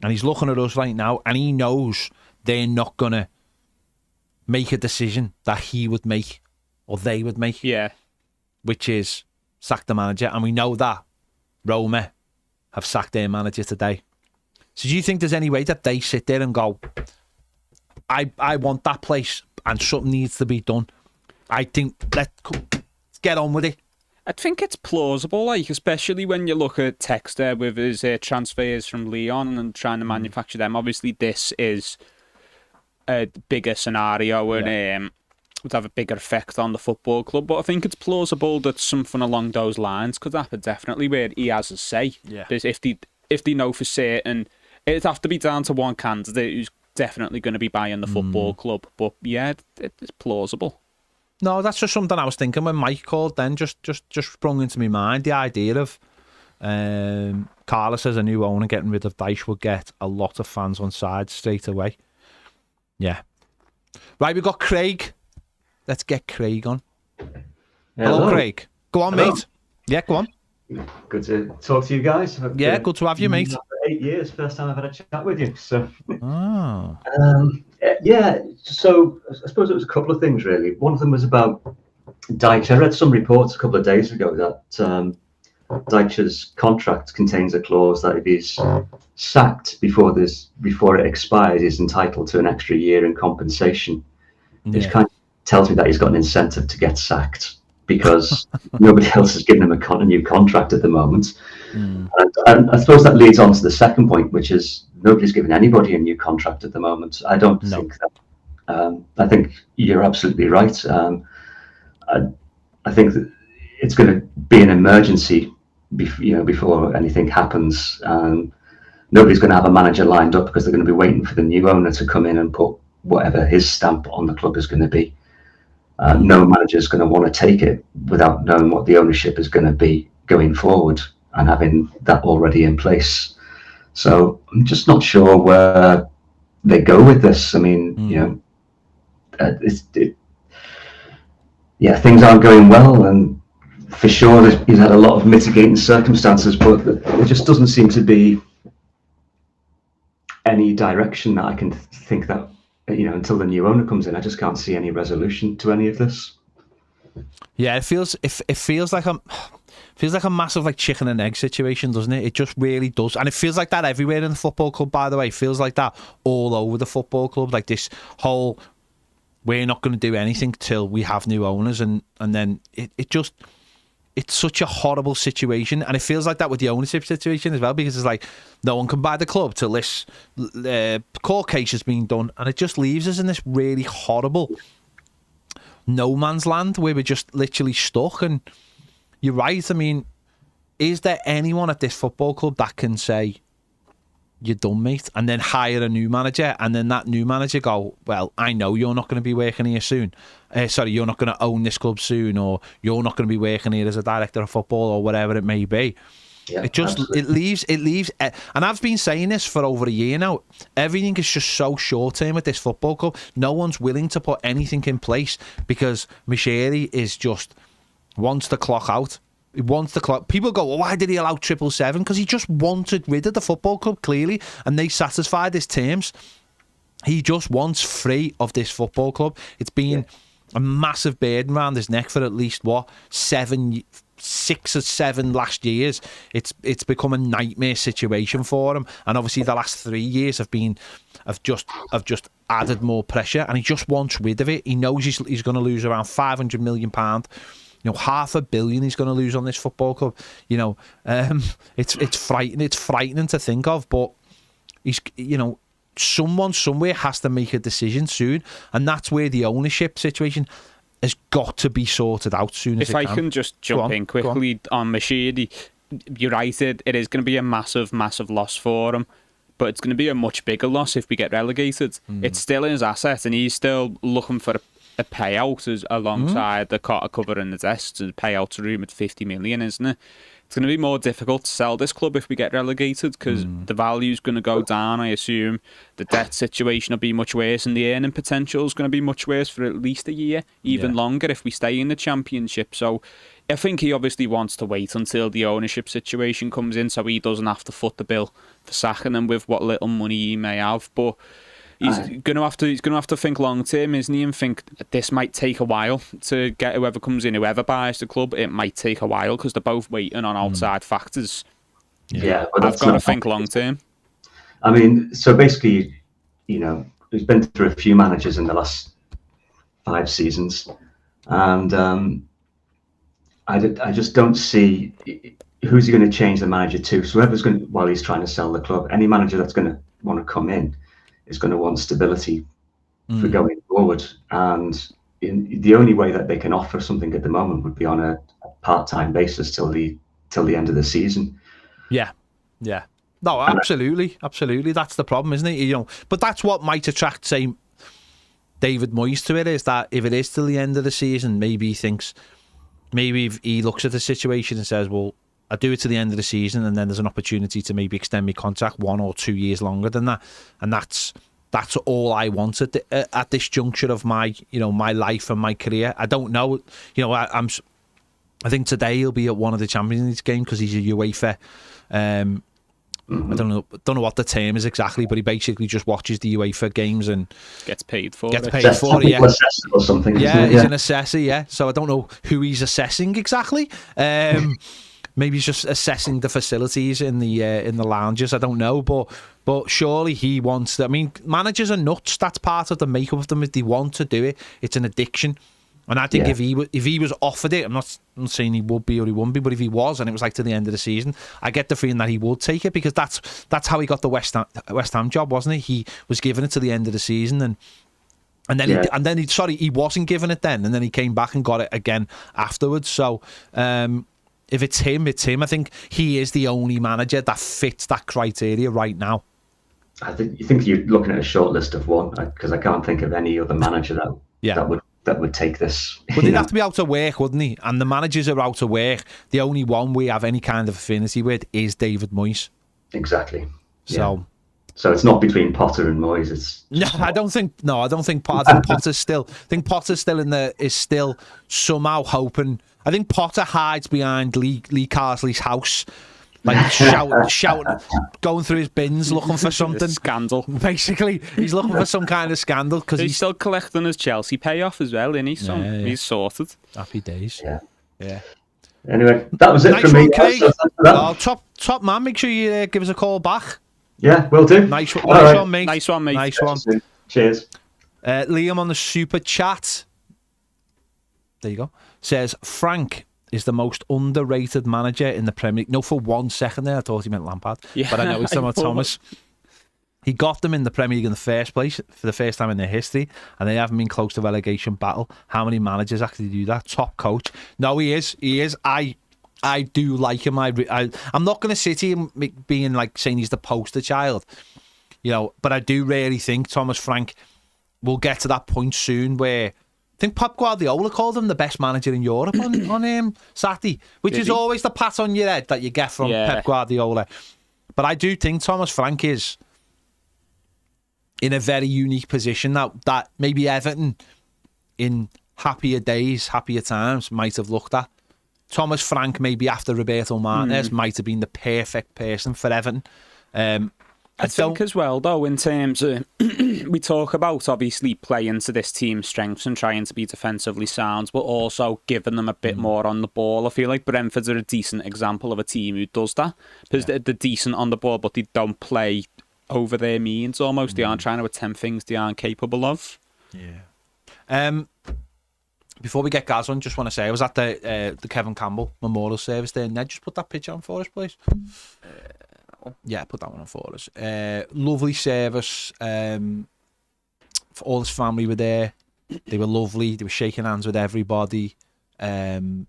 S1: and he's looking at us right now and he knows they're not going to make a decision that he would make or they would make.
S2: Yeah.
S1: Which is sack the manager. And we know that Roma have sacked their manager today. So do you think there's any way that they sit there and go, I want that place and something needs to be done? I think let's get on with it.
S2: I think it's plausible, like, especially when you look at Texter with his transfers from Lyon and trying to manufacture them. Obviously, this is a bigger scenario and would have a bigger effect on the football club. But I think it's plausible that something along those lines could happen, definitely, where he has a say.
S1: Yeah.
S2: If they know for certain, it'd have to be down to one candidate who's definitely going to be buying the football club. But yeah, it's plausible.
S1: No, that's just something I was thinking when Mike called then, just sprung into my mind. The idea of Carlos as a new owner getting rid of Dyche would get a lot of fans on side straight away. Yeah. Right, we've got Craig. Let's get Craig on. Hello, Craig. Go on, mate. Yeah, go on.
S5: Good to talk to you guys.
S1: Yeah, good to have you, mate.
S5: 8 years, first time I've had a chat with you. So,
S1: yeah.
S5: So I suppose it was a couple of things really. One of them was about Dyche. I read some reports a couple of days ago that Dyche's contract contains a clause that if he's sacked before it expires, he's entitled to an extra year in compensation, which kind of tells me that he's got an incentive to get sacked because nobody else has given him a new contract at the moment. And I suppose that leads on to the second point, which is nobody's given anybody a new contract at the moment. I don't think that. I think you're absolutely right. I think that it's going to be an emergency, before anything happens. Nobody's going to have a manager lined up because they're going to be waiting for the new owner to come in and put whatever his stamp on the club is going to be. No manager is going to want to take it without knowing what the ownership is going to be going forward and having that already in place. So I'm just not sure where they go with this. I mean, things aren't going well, and for sure he's had a lot of mitigating circumstances, but there just doesn't seem to be any direction that I can think that, until the new owner comes in, I just can't see any resolution to any of this.
S1: Yeah, it feels like a massive like chicken and egg situation, doesn't it? It just really does, and it feels like that everywhere in the football club. By the way, it feels like that all over the football club. Like this whole, we're not going to do anything till we have new owners, and then it's such a horrible situation, and it feels like that with the ownership situation as well, because it's like no one can buy the club till this court case has been done, and it just leaves us in this really horrible no man's land where we're just literally stuck. And you're right. I mean, is there anyone at this football club that can say you're done, mate, and then hire a new manager, and then that new manager go, well, I know you're not going to be working here soon. You're not going to own this club soon, or you're not going to be working here as a director of football, or whatever it may be. Yeah, it leaves, and I've been saying this for over a year now. Everything is just so short term with this football club. No one's willing to put anything in place because Misheri is just wants to clock out. He wants the clock. People go, well, why did he allow 777? Because he just wanted rid of the football club, clearly, and they satisfied his terms. He just wants free of this football club. It's been a massive burden around his neck for at least 6 or 7 last years. It's become a nightmare situation for him, and obviously the last 3 years have just added more pressure, and he just wants rid of it. He knows he's going to lose around £500 million. £500 million he's going to lose on this football club. It's frightening. It's frightening to think of, but he's, someone somewhere has to make a decision soon, and that's where the ownership situation. has got to be sorted out soon as
S2: If I can just jump in quickly on Machidi, you're right, it is going to be a massive, massive loss for him, but it's going to be a much bigger loss if we get relegated. It's still his asset, and he's still looking for a payout alongside the Cotter cover and the desk. The payout's rumoured 50 million, isn't it? It's going to be more difficult to sell this club if we get relegated because the value's going to go down, I assume. The debt situation will be much worse and the earning potential is going to be much worse for at least a year, even longer if we stay in the Championship. So I think he obviously wants to wait until the ownership situation comes in so he doesn't have to foot the bill for sacking him with what little money he may have. But he's going to have to think long term, isn't he? And think this might take a while to get whoever comes in, whoever buys the club. It might take a while because they're both waiting on outside factors.
S5: Yeah, but
S2: I've got to think long term.
S5: I mean, so basically, you know, he's been through a few managers in the last 5 seasons, and I just don't see who's he going to change the manager to. So whoever's going to, while he's trying to sell the club, any manager that's going to want to come in is going to want stability for going forward. And the only way that they can offer something at the moment would be on a part-time basis till the end of the season.
S1: Yeah. No, absolutely. That's the problem, isn't it? You know, but that's what might attract, say, David Moyes to it, is that if it is till the end of the season, maybe he thinks, maybe if he looks at the situation and says, well, I do it to the end of the season, and then there's an opportunity to maybe extend my contract 1 or 2 years longer than that, and that's all I want at this juncture of my life and my career. I don't know, you know, I think today he'll be at one of the Champions League games because he's a UEFA. I don't know what the term is exactly, but he basically just watches the UEFA games and
S2: gets paid for it.
S5: Yeah, or something.
S1: Yeah, he's an assessor. Yeah, so I don't know who he's assessing exactly. Maybe he's just assessing the facilities in the lounges. I don't know, but surely he wants to. I mean, managers are nuts. That's part of the makeup of them. If they want to do it, it's an addiction. And I think if he was offered it, I'm not saying he would be or he wouldn't be, but if he was, and it was like to the end of the season, I get the feeling that he would take it because that's how he got the West Ham job, wasn't he? He was given it to the end of the season, and then he wasn't given it then, and then he came back and got it again afterwards. So. If it's him, it's him. I think he is the only manager that fits that criteria right now.
S5: I think you're looking at a short list of one because I can't think of any other manager that would take this.
S1: But he'd have to be out of work, wouldn't he? And the managers are out of work. The only one we have any kind of affinity with is David Moyes.
S5: Exactly.
S1: So
S5: it's not between Potter and Moyes.
S1: I don't think Potter's still. I think Potter's still is still somehow hoping. I think Potter hides behind Lee Carsley's house, like shouting, going through his bins looking for something.
S2: Scandal.
S1: Basically, he's looking for some kind of scandal because
S2: he's still collecting his Chelsea payoff as well, isn't he? So he's sorted.
S1: Happy days. Yeah.
S5: Anyway, that was it from me.
S1: Top man. Make sure you give us a call back.
S5: Yeah, will do.
S1: Nice one, mate.
S2: Nice one.
S5: Cheers.
S1: Liam on the super chat. There you go. Says Frank is the most underrated manager in the Premier League. No, for 1 second there, I thought he meant Lampard. Yeah, but I know he's talking about Thomas. He got them in the Premier League in the first place for the first time in their history, and they haven't been close to relegation battle. How many managers actually do that? Top coach. No, he is. I do like him. I'm not going to sit here being like saying he's the poster child, you know, but I do really think Thomas Frank will get to that point soon where I think Pep Guardiola called him the best manager in Europe on Saturday, which is always the pat on your head that you get from Pep Guardiola. But I do think Thomas Frank is in a very unique position that maybe Everton in happier days, happier times might have looked at. Thomas Frank, maybe after Roberto Martinez, might have been the perfect person for Everton.
S2: I think as well, though, in terms of we talk about obviously playing to this team's strengths and trying to be defensively sound, but also giving them a bit more on the ball. I feel like Brentford are a decent example of a team who does that because they're decent on the ball, but they don't play over their means almost. They aren't trying to attempt things they aren't capable of.
S1: Yeah. Before we get Gaz on, just want to say I was at the Kevin Campbell Memorial Service there. Ned, just put that picture on for us, please. Yeah, put that one on for us. Lovely service. All his family were there. They were lovely. They were shaking hands with everybody. Ian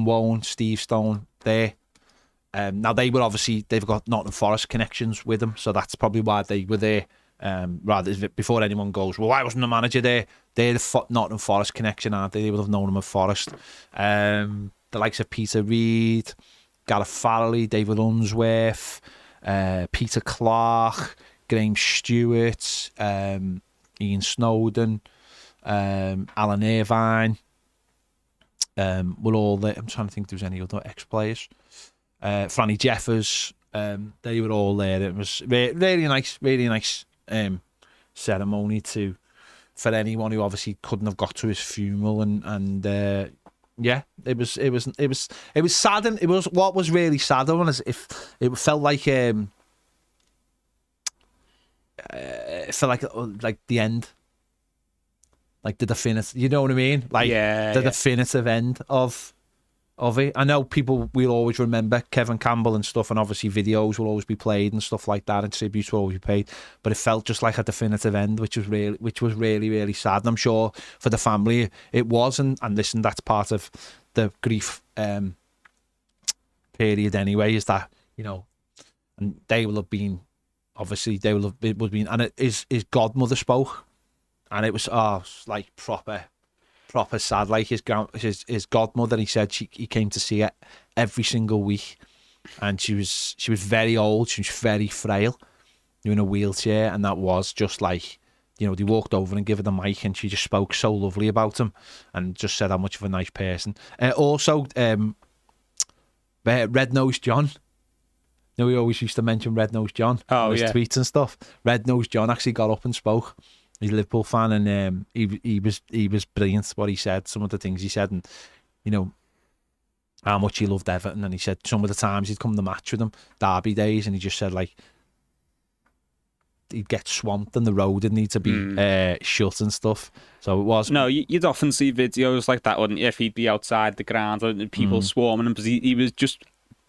S1: Woan, Steve Stone, there. Now they've got Nottingham Forest connections with them, so that's probably why they were there. Rather, before anyone goes, well, why wasn't the manager there? They're the Nottingham Forest connection, aren't they? They would have known him at Forest. The likes of Peter Reid, Gareth Farrelly, David Unsworth, Peter Clark, Graham Stewart, Ian Snowden, Alan Irvine. Were all there. I'm trying to think if there was any other ex-players. Franny Jeffers, they were all there. It was really nice ceremony for anyone who obviously couldn't have got to his funeral, and yeah, it was sad, and it was what was really sad is if it felt like it felt like the end, like the definitive, you know what I mean, like the definitive end of it. I know people will always remember Kevin Campbell and stuff, and obviously videos will always be played and stuff like that, and tributes will always be paid. But it felt just like a definitive end, which was really sad. And I'm sure for the family it was, and listen, that's part of the grief period anyway. Is that, you know, and they will have been, obviously and his godmother spoke, and it was like proper sad. Like his godmother, he said he came to see it every single week, and she was very old, she was very frail, in a wheelchair, and that was just like, you know, they walked over and gave her the mic, and she just spoke so lovely about him, and just said how much of a nice person. Also, Red Nose John. You know, we always used to mention Red Nose John in his tweets and stuff. Red Nose John actually got up and spoke. He's a Liverpool fan, and he was brilliant what he said, some of the things he said, and, you know, how much he loved Everton. And he said some of the times he'd come to match with them, Derby days, and he just said, like, he'd get swamped and the road would need to be shut and stuff. So it was... No,
S2: you'd often see videos like that, wouldn't you, if he'd be outside the ground and people swarming him, because he was just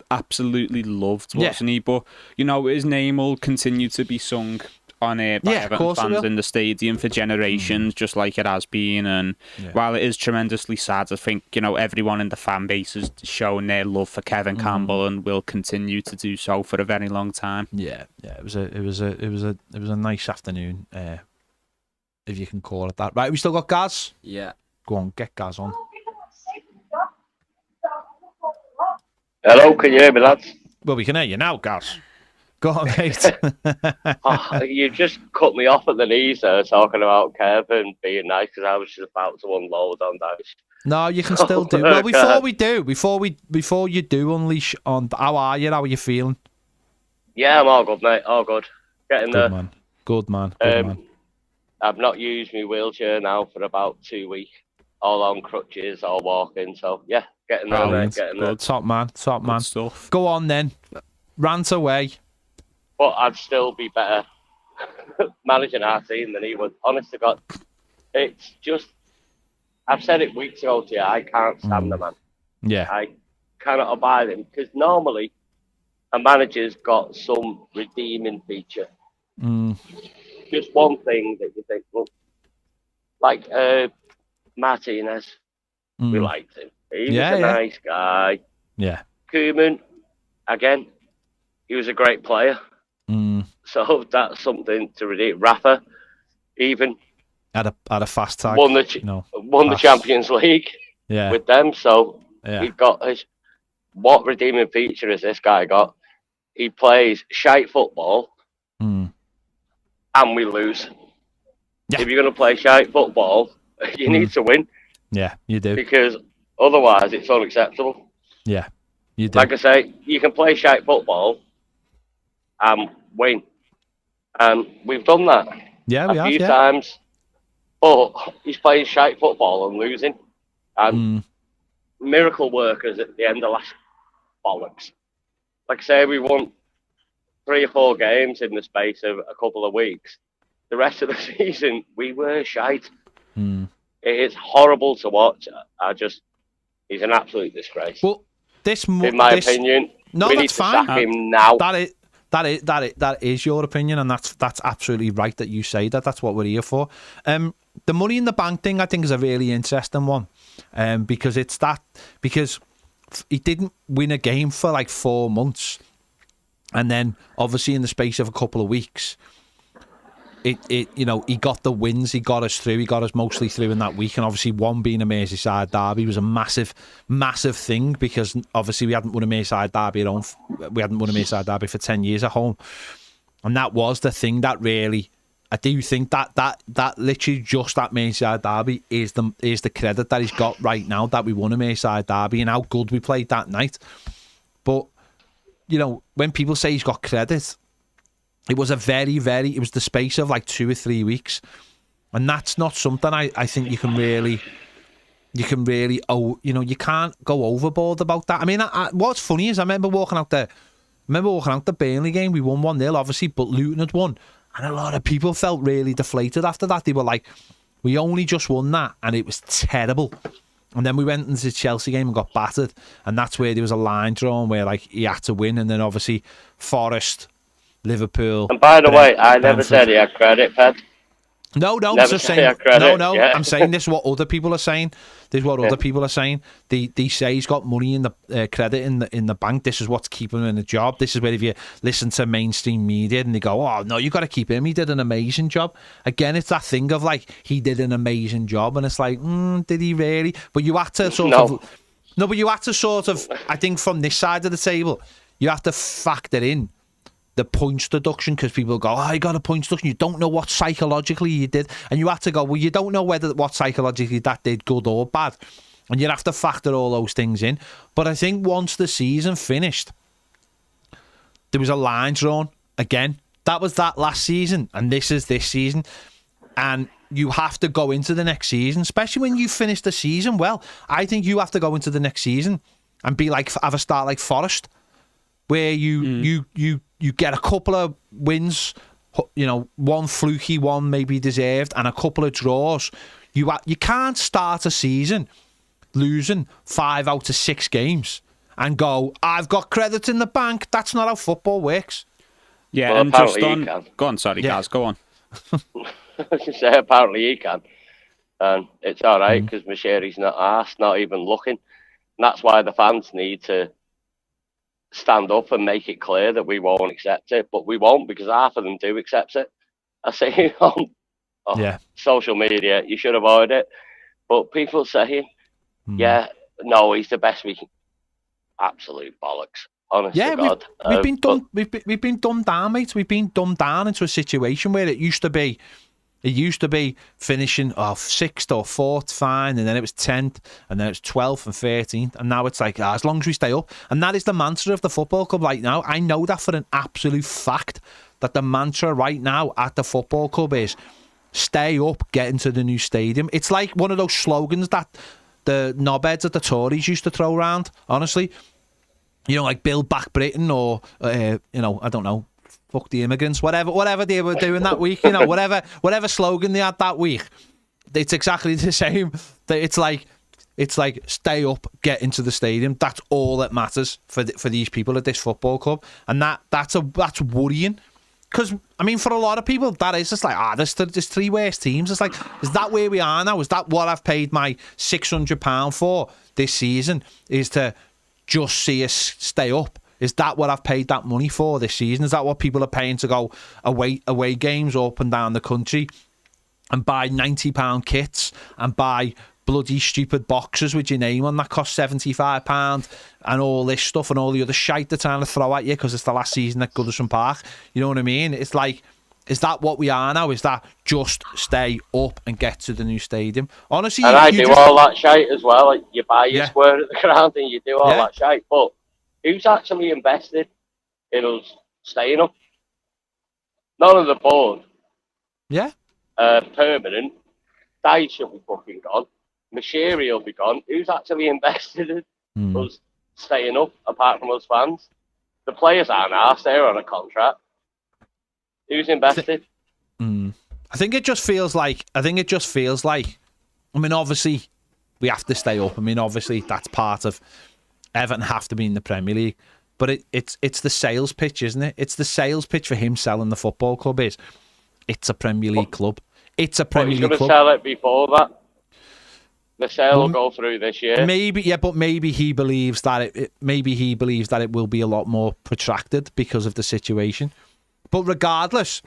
S2: absolutely loved, wasn't he? But, you know, his name will continue to be sung on by Everton fans in the stadium for generations, just like it has been. And while it is tremendously sad, I think, you know, everyone in the fan base has shown their love for Kevin Campbell and will continue to do so for a very long time. Yeah,
S1: it was a nice afternoon, if you can call it that. Right, we still got Gaz?
S4: Yeah.
S1: Go on, get Gaz on.
S6: Hello, can you hear me, lads?
S1: Well, we can hear you now, Gaz. Go on, mate.
S6: You just cut me off at the knees there, talking about Kevin being nice, because I was just about to unload on Dyche.
S1: No, you can still do. Well, before you do unleash on, how are you? How are you feeling?
S6: Yeah, I'm all good, mate. All good. Getting there.
S1: Good man.
S6: I've not used my wheelchair now for about 2 weeks. All on crutches, all walking. So yeah, getting there, mate. Getting there.
S1: Top man. Stuff. Go on then. Rant away.
S6: But I'd still be better managing our team than he would. Honest to God, it's just, I've said it weeks ago to you, I can't stand the man.
S1: Yeah.
S6: I cannot abide him, because normally a manager's got some redeeming feature. Just one thing that you think, well, like Martinez, we liked him. He was a nice guy.
S1: Yeah.
S6: Koeman, again, he was a great player. So that's something to redeem. Rafa, even
S1: had a fast tag.
S6: Won the Champions League with them. So he's got his. What redeeming feature has this guy got? He plays shite football, and we lose. Yeah. If you're going to play shite football, you need to win.
S1: Yeah, you do.
S6: Because otherwise, it's unacceptable.
S1: Yeah, you do.
S6: Like I say, you can play shite football and win. And we've done that a few times. But he's playing shite football and losing. And miracle workers at the end of last bollocks. Like I say, we won 3 or 4 games in the space of a couple of weeks. The rest of the season, we were shite. It is horrible to watch. He's an absolute disgrace.
S1: Well,
S6: in my opinion,
S1: no,
S6: we
S1: that's
S6: need to
S1: fine.
S6: sack him now.
S1: that is your opinion, and that's absolutely right that you say that. That's what we're here for. The money in the bank thing, I think, is a really interesting one, because he didn't win a game for like 4 months, and then obviously in the space of a couple of weeks, he got the wins, he got us mostly through in that week, and obviously one being a Merseyside derby was a massive thing, because obviously we hadn't won a Merseyside derby at home. We hadn't won a Merseyside derby for 10 years at home, and that was the thing that really, I do think that literally just that Merseyside derby is the credit that he's got right now, that we won a Merseyside derby and how good we played that night. But when people say he's got credit, it was it was the space of like 2 or 3 weeks, and that's not something I think you can really you can't go overboard about that. I mean, what's funny is I remember walking out the Burnley game. We won 1-0 obviously, but Luton had won, and a lot of people felt really deflated after that. They were like, we only just won that and it was terrible. And then we went into the Chelsea game and got battered, and that's where there was a line drawn where like he had to win, and then obviously Forest, Liverpool.
S6: And by the way, I never said he had credit, Ped.
S1: No,
S6: Never
S1: just saying. No.
S6: Yeah.
S1: I'm saying this is what other people are saying. Other people are saying. They say he's got money in the credit in the bank. This is what's keeping him in the job. This is where if you listen to mainstream media and they go, "Oh no, you got to keep him. He did an amazing job." Again, it's that thing of like, he did an amazing job, and it's like, did he really? But you had to but you had to sort of. I think from this side of the table, you have to factor in the points deduction, because people go, "Oh, you got a points deduction. You don't know what psychologically you did," and you have to go, "Well, you don't know what psychologically that did, good or bad," and you have to factor all those things in. But I think once the season finished, there was a line drawn again. That was that last season, and this is this season, and you have to go into the next season, especially when you finish the season well. I think you have to go into the next season and be like, have a start like Forest, where you get a couple of wins, one fluky, one maybe deserved, and a couple of draws. You can't start a season losing 5 out of 6 games and go, "I've got credit in the bank." That's not how football works.
S2: Yeah,
S6: well,
S2: and just on... Go on, sorry, Gaz, go on.
S6: I was going to say, apparently he can. And it's all right, because Mashiri's not asked, not even looking. And that's why the fans need to stand up and make it clear that we won't accept it. But we won't, because half of them do accept it. I see on social media, you should avoid it. But people saying, no, he's the best we can. Absolute bollocks. Honest to God.
S1: We've been dumbed down, mate. We've been dumbed down into a situation where it used to be finishing off 6th or 4th, fine, and then it was 10th, and then it was 12th and 13th, and now it's like, as long as we stay up. And that is the mantra of the football club right now. I know that for an absolute fact, that the mantra right now at the football club is stay up, get into the new stadium. It's like one of those slogans that the knobheads at the Tories used to throw around, honestly. Like Build Back Britain, or, I don't know, fuck the immigrants, whatever they were doing that week, whatever slogan they had that week. It's exactly the same. It's like stay up, get into the stadium. That's all that matters for these people at this football club, and that's worrying. Because I mean, for a lot of people, that is just like, there's 3 worst teams. It's like, is that where we are now? Is that what I've paid my £600 for this season? Is to just see us stay up? Is that what I've paid that money for this season? Is that what people are paying to go away games up and down the country and buy £90 kits and buy bloody stupid boxes with your name on that cost £75 and all this stuff and all the other shite they're trying to throw at you because it's the last season at Goodison Park? You know what I mean? It's like, is that what we are now? Is that just stay up and get to the new stadium? Honestly,
S6: and I do all that shite as well. Like, you buy your square at the ground and you do all that shite, but who's actually invested in us staying up? None of the board.
S1: Yeah.
S6: Permanent. Dyche will be fucking gone. Mashiri will be gone. Who's actually invested in us staying up, apart from us fans? The players aren't asked. They're on a contract. Who's invested?
S1: I think it just feels like, I mean, obviously, we have to stay up. I mean, obviously, that's part of Everton have to be in the Premier League. but it's the sales pitch, isn't it? It's the sales pitch for him selling the football club. It's a Premier League club. It's a Premier League club.
S6: He's going to sell it before that. The sale will go through this year.
S1: But maybe he believes that it will be a lot more protracted because of the situation. But regardless,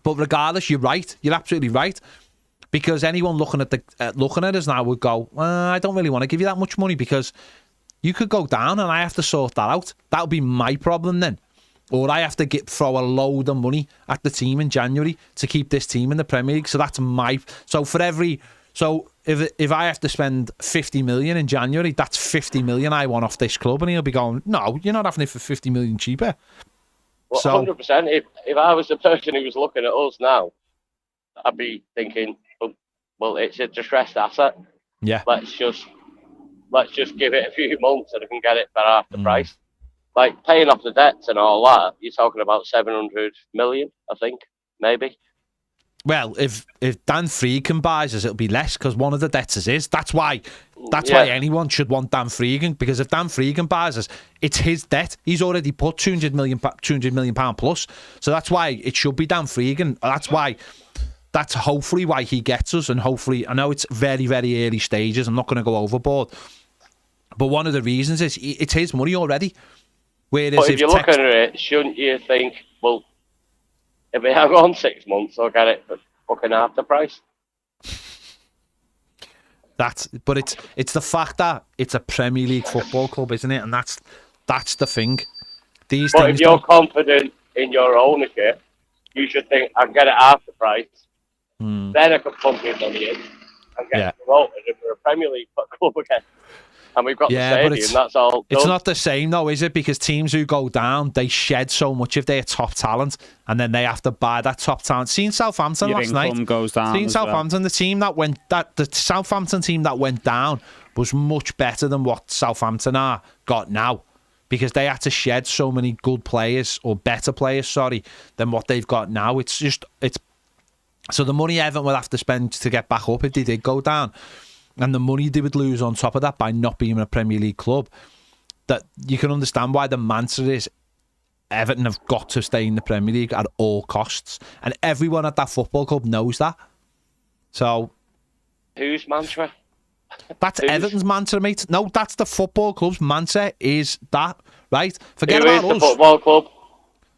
S1: you're right. You're absolutely right. Because anyone looking at us now would go, I don't really want to give you that much money because you could go down and I have to sort that out. That'll be my problem then. Or I have to throw a load of money at the team in January to keep this team in the Premier League. So that's if I have to spend 50 million in January, that's 50 million I want off this club, and he'll be going, no, you're not having it for 50 million cheaper.
S6: Well, 100%. If I was the person who was looking at us now, I'd be thinking, well, it's a distressed asset.
S1: Yeah.
S6: Let's just give it a few months and I can get it for half the price. Like paying off the debts and all that, you're talking about 700 million, I think, maybe.
S1: Well, if Dan Friedkin buys us, it'll be less because one of the debtors is. That's why anyone should want Dan Friedkin, because if Dan Friedkin buys us, it's his debt. He's already put 200 million pound plus. So that's why it should be Dan Friedkin. That's hopefully why he gets us, and hopefully, I know it's very, very early stages. I'm not going to go overboard, but one of the reasons is it's his money already.
S6: Whereas if you're looking at it, shouldn't you think, well, if we hang on 6 months, I'll get it for fucking half the price.
S1: But it's the fact that it's a Premier League football club, isn't it? And that's the thing.
S6: If you're confident in your ownership, you should think, I'll get it half the price. Then I can pump your money in and get promoted if we're a Premier League club again. And we've got the stadium, that's all.
S1: It's not the same though, is it? Because teams who go down, they shed so much of their top talent, and then they have to buy that top talent. Seen Southampton last night.
S2: Goes down.
S1: Seen Southampton. The Southampton team that went down was much better than what Southampton got now, because they had to shed so many good players, or better players, than what they've got now. So the money Everton will have to spend to get back up if they did go down, and the money they would lose on top of that by not being a Premier League club, that you can understand why the mantra is Everton have got to stay in the Premier League at all costs. And everyone at that football club knows that. So...
S6: whose mantra?
S1: That's Everton's mantra, mate. No, that's the football club's mantra, is that, right? Forget about us.
S6: The football club?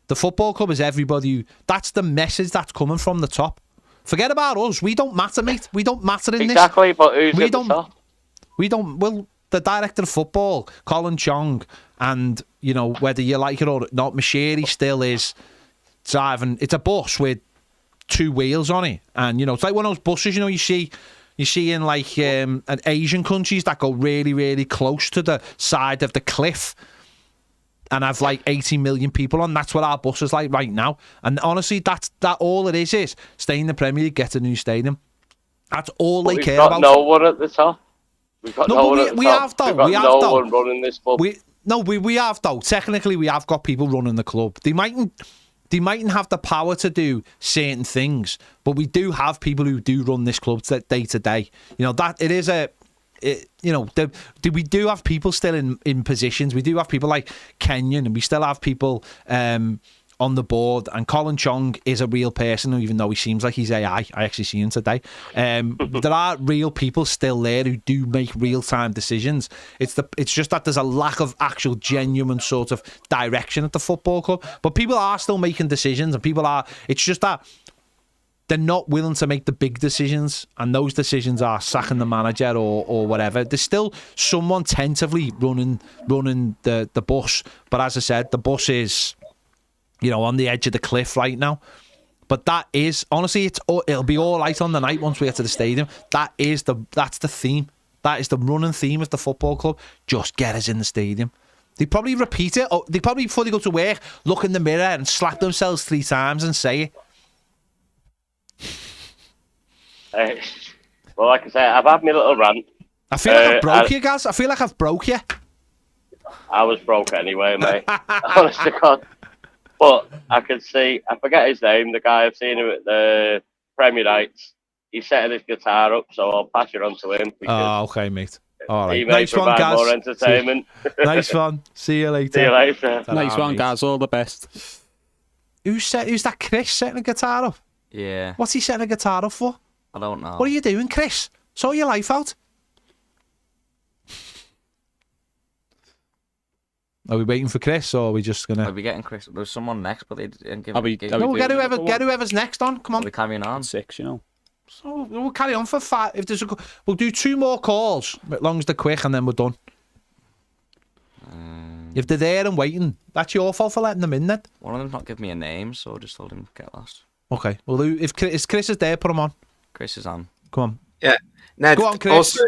S1: The football club is everybody. That's the message that's coming from the top. Forget about us. We don't matter, mate. We don't matter in
S6: exactly, but who's at the top?
S1: We don't. Well, the director of football, Colin Chong, and whether you like it or not, Mashiri still is driving. It's a bus with two wheels on it, and it's like one of those buses you see in like an Asian countries that go really, really close to the side of the cliff and have like 80 million people on. That's what our bus is like right now. And honestly, that all it is stay in the Premier League, get a new stadium. That's all they care about.
S6: We've got no one at the top. We've got no one at the top.
S1: We have though.
S6: We've got no one running this club.
S1: We have though. Technically, we have got people running the club. They mightn't have the power to do certain things, but we do have people who do run this club day to day. We do have people still in positions. We do have people like Kenyon, and we still have people on the board. And Colin Chong is a real person, even though he seems like he's AI. I actually see him today. There are real people still there who do make real time decisions. It's just that there's a lack of actual genuine sort of direction at the football club. But people are still making decisions, and people are. It's just that they're not willing to make the big decisions, and those decisions are sacking the manager or whatever. There's still someone tentatively running the bus, but as I said, the bus is on the edge of the cliff right now. But that is honestly, it'll be all right on the night once we get to the stadium. That's the theme. That is the running theme of the football club. Just get us in the stadium. They probably repeat it. They probably, before they go to work, look in the mirror and slap themselves 3 times and say it.
S6: Well, like I say, I've had my little rant.
S1: I feel like I've broke you, guys. I feel like I've broke you.
S6: I was broke anyway, mate. Honest to God. But I could see, I forget his name, the guy, I've seen him at the Premier Nights. He's setting his guitar up, so I'll pass it on to him.
S1: Oh, okay, mate. All right.
S6: He may
S1: Nice one,
S6: provide
S1: Gaz.
S6: more entertainment.
S1: Nice one. See you later.
S6: See you later.
S2: Nice one, Gaz. All the best.
S1: Who's that Chris setting a guitar up?
S4: Yeah.
S1: What's he setting a guitar up for?
S4: I don't know.
S1: What are you doing, Chris? Sort your life out. Are we waiting for Chris, or are we just gonna?
S4: Are we getting Chris? There's someone next, but they didn't give.
S2: No,
S1: No, get whoever's next on. Come on.
S4: Are we carrying on?
S2: 6, you know.
S1: So we'll carry on for 5. If there's we'll do 2 more calls, as long as they're quick, and then we're done. If they're there and waiting, that's your fault for letting them in. Then
S4: One of them's not giving me a name, so I just told him get lost.
S1: okay. Well, if Chris is there, put him on.
S4: Chris is on.
S1: Come on.
S7: Yeah. Ned,
S1: Go on, Chris.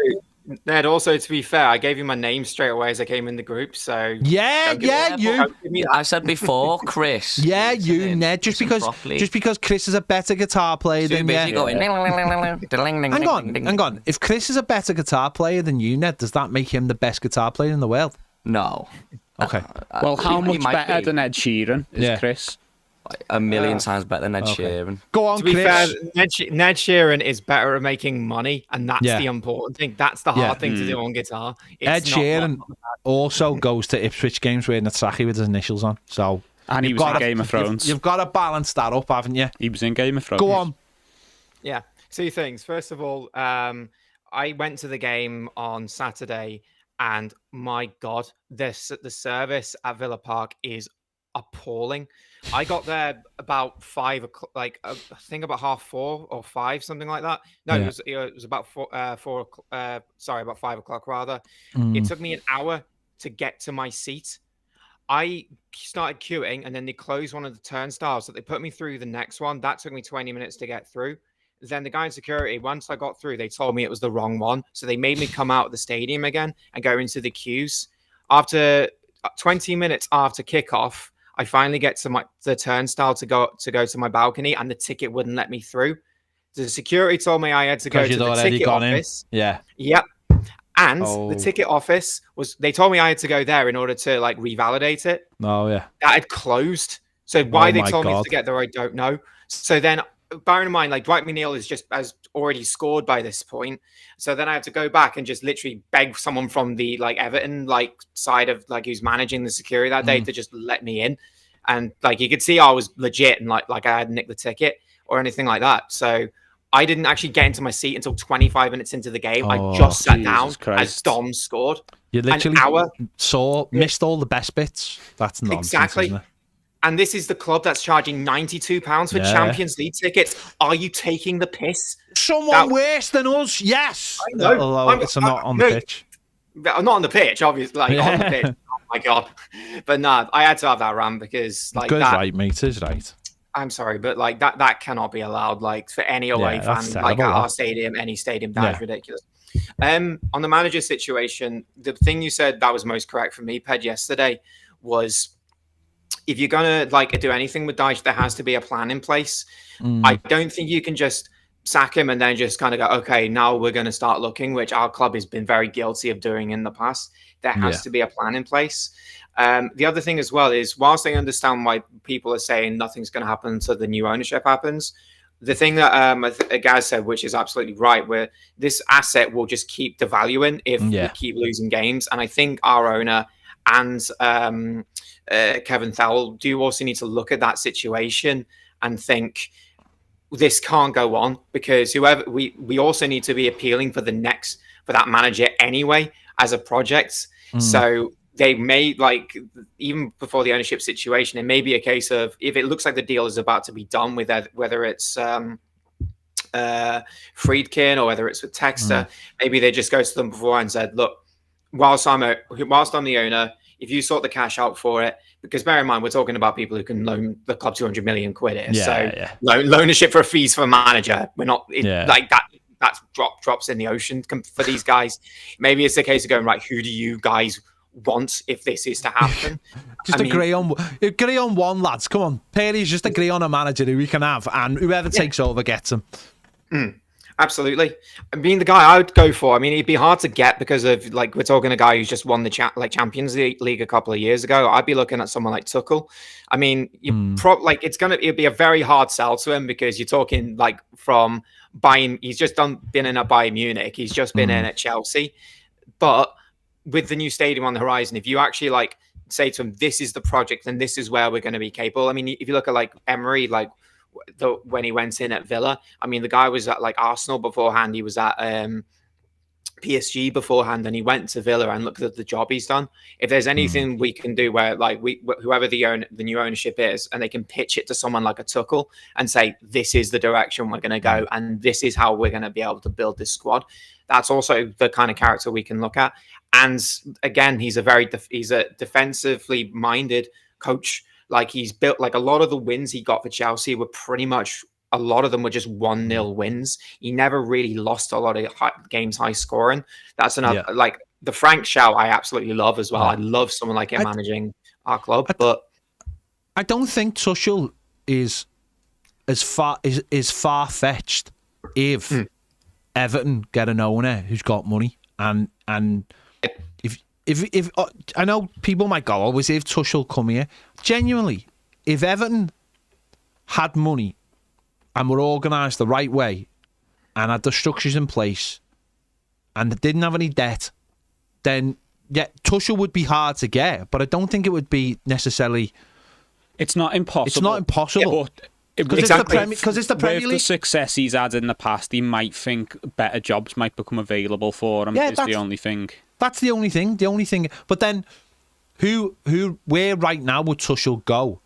S7: Also, to be fair, I gave you my name straight away as I came in the group. So
S1: Yeah, you.
S4: I said before, Chris.
S1: Yeah, you, Ned. Just because Chris is a better guitar player than you. Hang on. If Chris is a better guitar player than you, Ned, does that make him the best guitar player in the world?
S4: No.
S1: Okay.
S2: Well, how much better than Ed Sheeran is Chris?
S4: A million times better than Ed Sheeran.
S1: Go on,
S7: to be
S1: Chris.
S7: fair, Ned Sheeran is better at making money, and that's the important thing. That's the hard thing to do on guitar.
S1: Ed Sheeran also goes to Ipswich games wearing a trackie with his initials on. So
S2: And he was in Game of Thrones.
S1: You've got to balance that up, haven't you?
S2: He was in Game of Thrones.
S1: Go on.
S7: Yeah. 2 things. First of all, I went to the game on Saturday, and my God, the service at Villa Park is appalling. I got there about 5 o'clock, like I think about 4:30 or 5, something like that. No, it was about 4 about 5 o'clock rather. It took me an hour to get to my seat. I started queuing, and then they closed one of the turnstiles, so they put me through the next one. That took me 20 minutes to get through. Then the guy in security, once I got through, they told me it was the wrong one, so they made me come out of the stadium again and go into the queues. After 20 minutes after kickoff, I finally get to the turnstile to go to my balcony, and the ticket wouldn't let me through. The security told me I had to go to the ticket office.
S1: Yeah.
S7: Yep. And the ticket office they told me I had to go there in order to like revalidate it.
S1: Oh yeah.
S7: That had closed. So why they told me to get there, I don't know. So then, bearing in mind, like Dwight McNeil has already scored by this point. So then I have to go back and just literally beg someone from the like Everton like side of like who's managing the security that day to just let me in. And like you could see I was legit and like I hadn't nicked the ticket or anything like that. So I didn't actually get into my seat until 25 minutes into the game. I just sat down as Dom scored.
S1: You literally missed all the best bits. That's nonsense.
S7: Exactly.
S1: Isn't it?
S7: And this is the club that's charging £92 for Champions League tickets. Are you taking the piss?
S1: Someone worse than us, yes.
S7: I know.
S1: Although it's not on the pitch.
S7: I'm not on the pitch, obviously. Like, on the pitch. Oh, my God. But no, I had to have that rant because... like
S1: Good, right, mate. It's right.
S7: I'm sorry, but like that cannot be allowed. Like for any away fan, like at our stadium, any stadium, that is ridiculous. On the manager situation, the thing you said that was most correct for me, Ped, yesterday was... if you're going to like do anything with Dyche, there has to be a plan in place. I don't think you can just sack him and then just kind of go, okay, now we're going to start looking, which our club has been very guilty of doing in the past. There has to be a plan in place. The other thing as well is, whilst I understand why people are saying nothing's going to happen until the new ownership happens, the thing that Gaz said, which is absolutely right, where this asset will just keep devaluing if we keep losing games. And I think our owner and Kevin Thowell do also need to look at that situation and think this can't go on, because whoever we also need to be appealing for that manager anyway as a project. So they may, like, even before the ownership situation, it may be a case of, if it looks like the deal is about to be done with whether it's Friedkin or whether it's with Texter, maybe they just go to them before and said, look, whilst I'm the owner, if you sort the cash out for it, because bear in mind, we're talking about people who can loan the club 200 million quid here. Loanership for fees for a manager. We're not like that. That's drops in the ocean for these guys. Maybe it's a case of going, right, who do you guys want if this is to happen?
S1: Agree on one, lads. Come on, Perry's just agree on a manager who we can have, and whoever takes over gets him.
S7: Absolutely. I mean, the guy I would go for, I mean, it'd be hard to get because of, like, we're talking a guy who's just won the Champions League a couple of years ago. I'd be looking at someone like Tuchel. I mean, it'd be a very hard sell to him, because you're talking like from Bayern. He's just been in at Bayern Munich. He's just been in at Chelsea. But with the new stadium on the horizon, if you actually like say to him, this is the project and this is where we're going to be capable. I mean, if you look at like Emery, like when he went in at Villa, I mean, the guy was at like Arsenal beforehand. He was at PSG beforehand, and he went to Villa, and look at the job he's done. If there's anything we can do where like whoever the new ownership is, and they can pitch it to someone like a Tuchel and say, this is the direction we're going to go, and this is how we're going to be able to build this squad. That's also the kind of character we can look at. And again, he's a defensively minded coach. Like he's built, like a lot of the wins he got for Chelsea were pretty much, a lot of them were just 1-0 wins. He never really lost a lot of games high scoring. That's another, like the Frank shout I absolutely love as well. I love someone like him managing our club, but
S1: I don't think Tuchel is as far-fetched if Everton get an owner who's got money, and if I know people might go, always if Tuchel come here, genuinely, if Everton had money and were organised the right way and had the structures in place and didn't have any debt, then yeah, Tuchel would be hard to get, but I don't think it would be necessarily.
S2: It's not impossible.
S1: It's not impossible.
S2: Because
S1: it's the Premier League.
S2: With the success he's had in the past, he might think better jobs might become available for him. Is the only thing. That's
S1: the only thing. The only thing. But then, where right now would Tuchel go?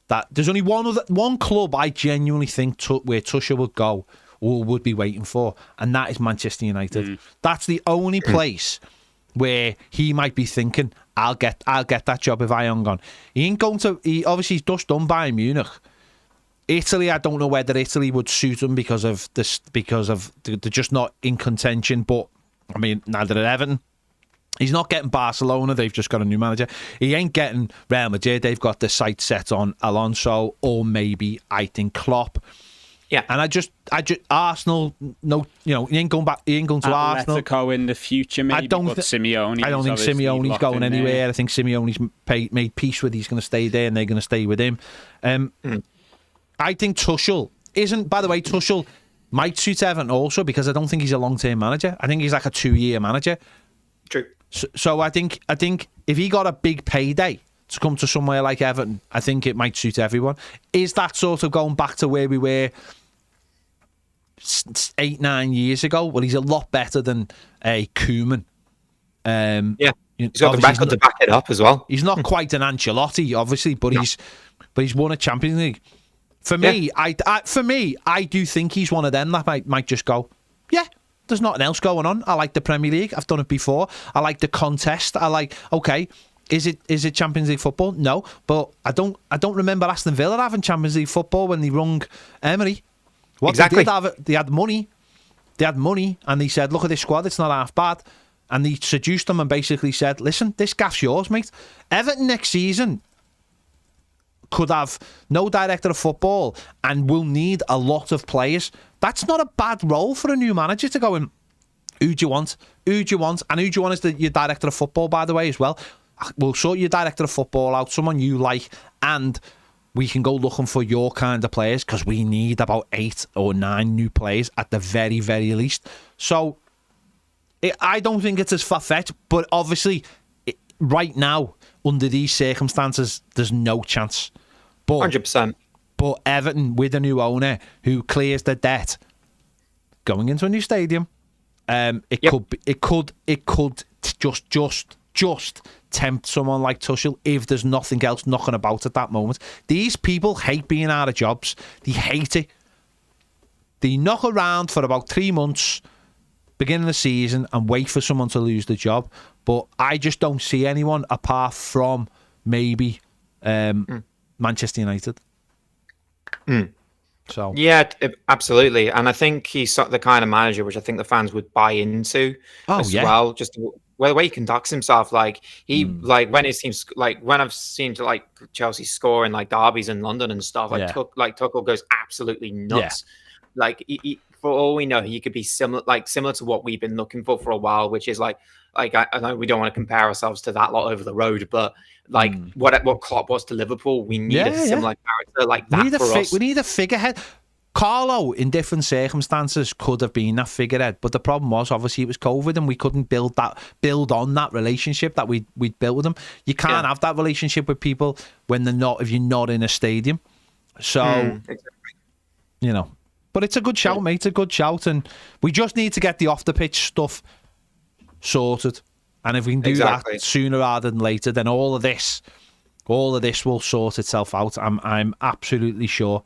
S1: That there's only one club I genuinely think where Tuchel would go or would be waiting for, and that is Manchester United. That's the only place where he might be thinking, I'll get that job if I am gone. He ain't going to. He obviously he's just done Bayern Munich. Italy, I don't know whether Italy would suit him because of this, because of they're just not in contention. But I mean, neither at Everton. He's not getting Barcelona. They've just got a new manager. He ain't getting Real Madrid. They've got the sights set on Alonso, or maybe I think Klopp.
S7: Yeah,
S1: and I just Arsenal. No, he ain't going back. He ain't going to Arsenal.
S2: Atletico in the future, maybe. I don't think
S1: Simeone's going anywhere. There. I think Simeone's made peace with. He's going to stay there, and they're going to stay with him. I think Tuchel isn't. By the way, Tuchel might suit Everton also because I don't think he's a long-term manager. I think he's like a 2-year manager.
S7: True.
S1: So I think if he got a big payday to come to somewhere like Everton, I think it might suit everyone. Is that sort of going back to where we were 8-9 years ago? Well, he's a lot better than a Koeman.
S7: Yeah, he's got the record to back it up as well.
S1: He's not quite an Ancelotti, obviously, but he's won a Champions League. For me, I do think he's one of them that might just go, yeah, there's nothing else going on. I like the Premier League. I've done it before. I like the contest. I like, okay, is it Champions League football? No, but I don't remember Aston Villa having Champions League football when they rung Emery.
S7: Exactly.
S1: They had money. They had money, and they said, look at this squad, it's not half bad. And they seduced them and basically said, listen, this gaff's yours, mate. Everton next season could have no director of football and will need a lot of players. That's not a bad role for a new manager to go in. Who do you want? Who do you want? And who do you want as your director of football, by the way, as well? We'll sort your director of football out, someone you like, and we can go looking for your kind of players because we need about 8 or 9 new players at the very, very least. So I don't think it's as far-fetched, but obviously right now, under these circumstances, there's no chance. But
S7: 100%.
S1: But Everton with a new owner who clears the debt, going into a new stadium, it could just tempt someone like Tuchel if there's nothing else knocking about at that moment. These people hate being out of jobs. They hate it. They knock around for about 3 months, beginning of the season, and wait for someone to lose the job. But I just don't see anyone apart from maybe Manchester United. So
S7: yeah, absolutely, and I think he's the kind of manager which I think the fans would buy into well. Just the way he conducts himself, like he like when his teams, like when I've seen like Chelsea score in like derbies in London and stuff, Tuchel goes absolutely nuts. Yeah. Like he, for all we know, he could be similar to what we've been looking for a while, which is like I know we don't want to compare ourselves to that lot over the road, but like what Klopp was to Liverpool, we need a similar character like that for us.
S1: We need a figurehead. Carlo, in different circumstances, could have been that figurehead, but the problem was obviously it was COVID, and we couldn't build on that relationship that we'd built with them. You can't have that relationship with people when if you're not in a stadium. So, you know, but it's a good shout, mate. It's a good shout, and we just need to get the off the pitch stuff sorted. And if we can do that sooner rather than later, then all of this will sort itself out. I'm absolutely sure.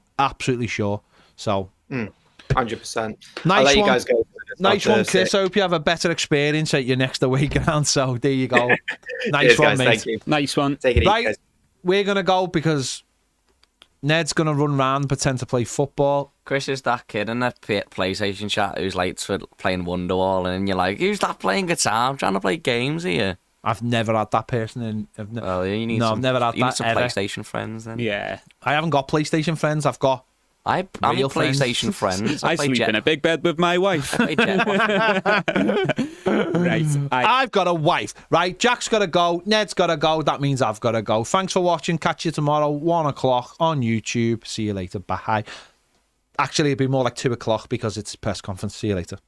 S1: So,
S7: 100%.
S1: Nice
S7: one. You
S1: one.
S7: guys go.
S1: Nice one, Chris. I hope you have a better experience at your next away ground. So there you go. Nice one,
S7: guys,
S1: mate.
S7: thank you.
S2: Nice one.
S7: Take it easy,
S1: Right,
S7: guys.
S1: we're gonna go because Ned's gonna run round, pretend to play football.
S4: Chris is that kid in that PlayStation chat who's late for playing Wonderwall, and you're like, who's that playing guitar? I'm trying to play games here.
S1: I've never had that person.
S4: Well, you need
S1: I've never had
S4: you need
S1: that
S4: some
S1: ever.
S4: PlayStation friends then.
S2: Yeah.
S1: I haven't got PlayStation friends. I've got
S4: I'm
S1: real
S4: PlayStation friends.
S2: I sleep in a big bed with my wife.
S4: I play
S2: Right.
S1: I've got a wife. Right, Jack's got to go. Ned's got to go. That means I've got to go. Thanks for watching. Catch you tomorrow, 1 o'clock on YouTube. See you later. Bye. Actually, it'll be more like 2 o'clock because it's press conference. See you later.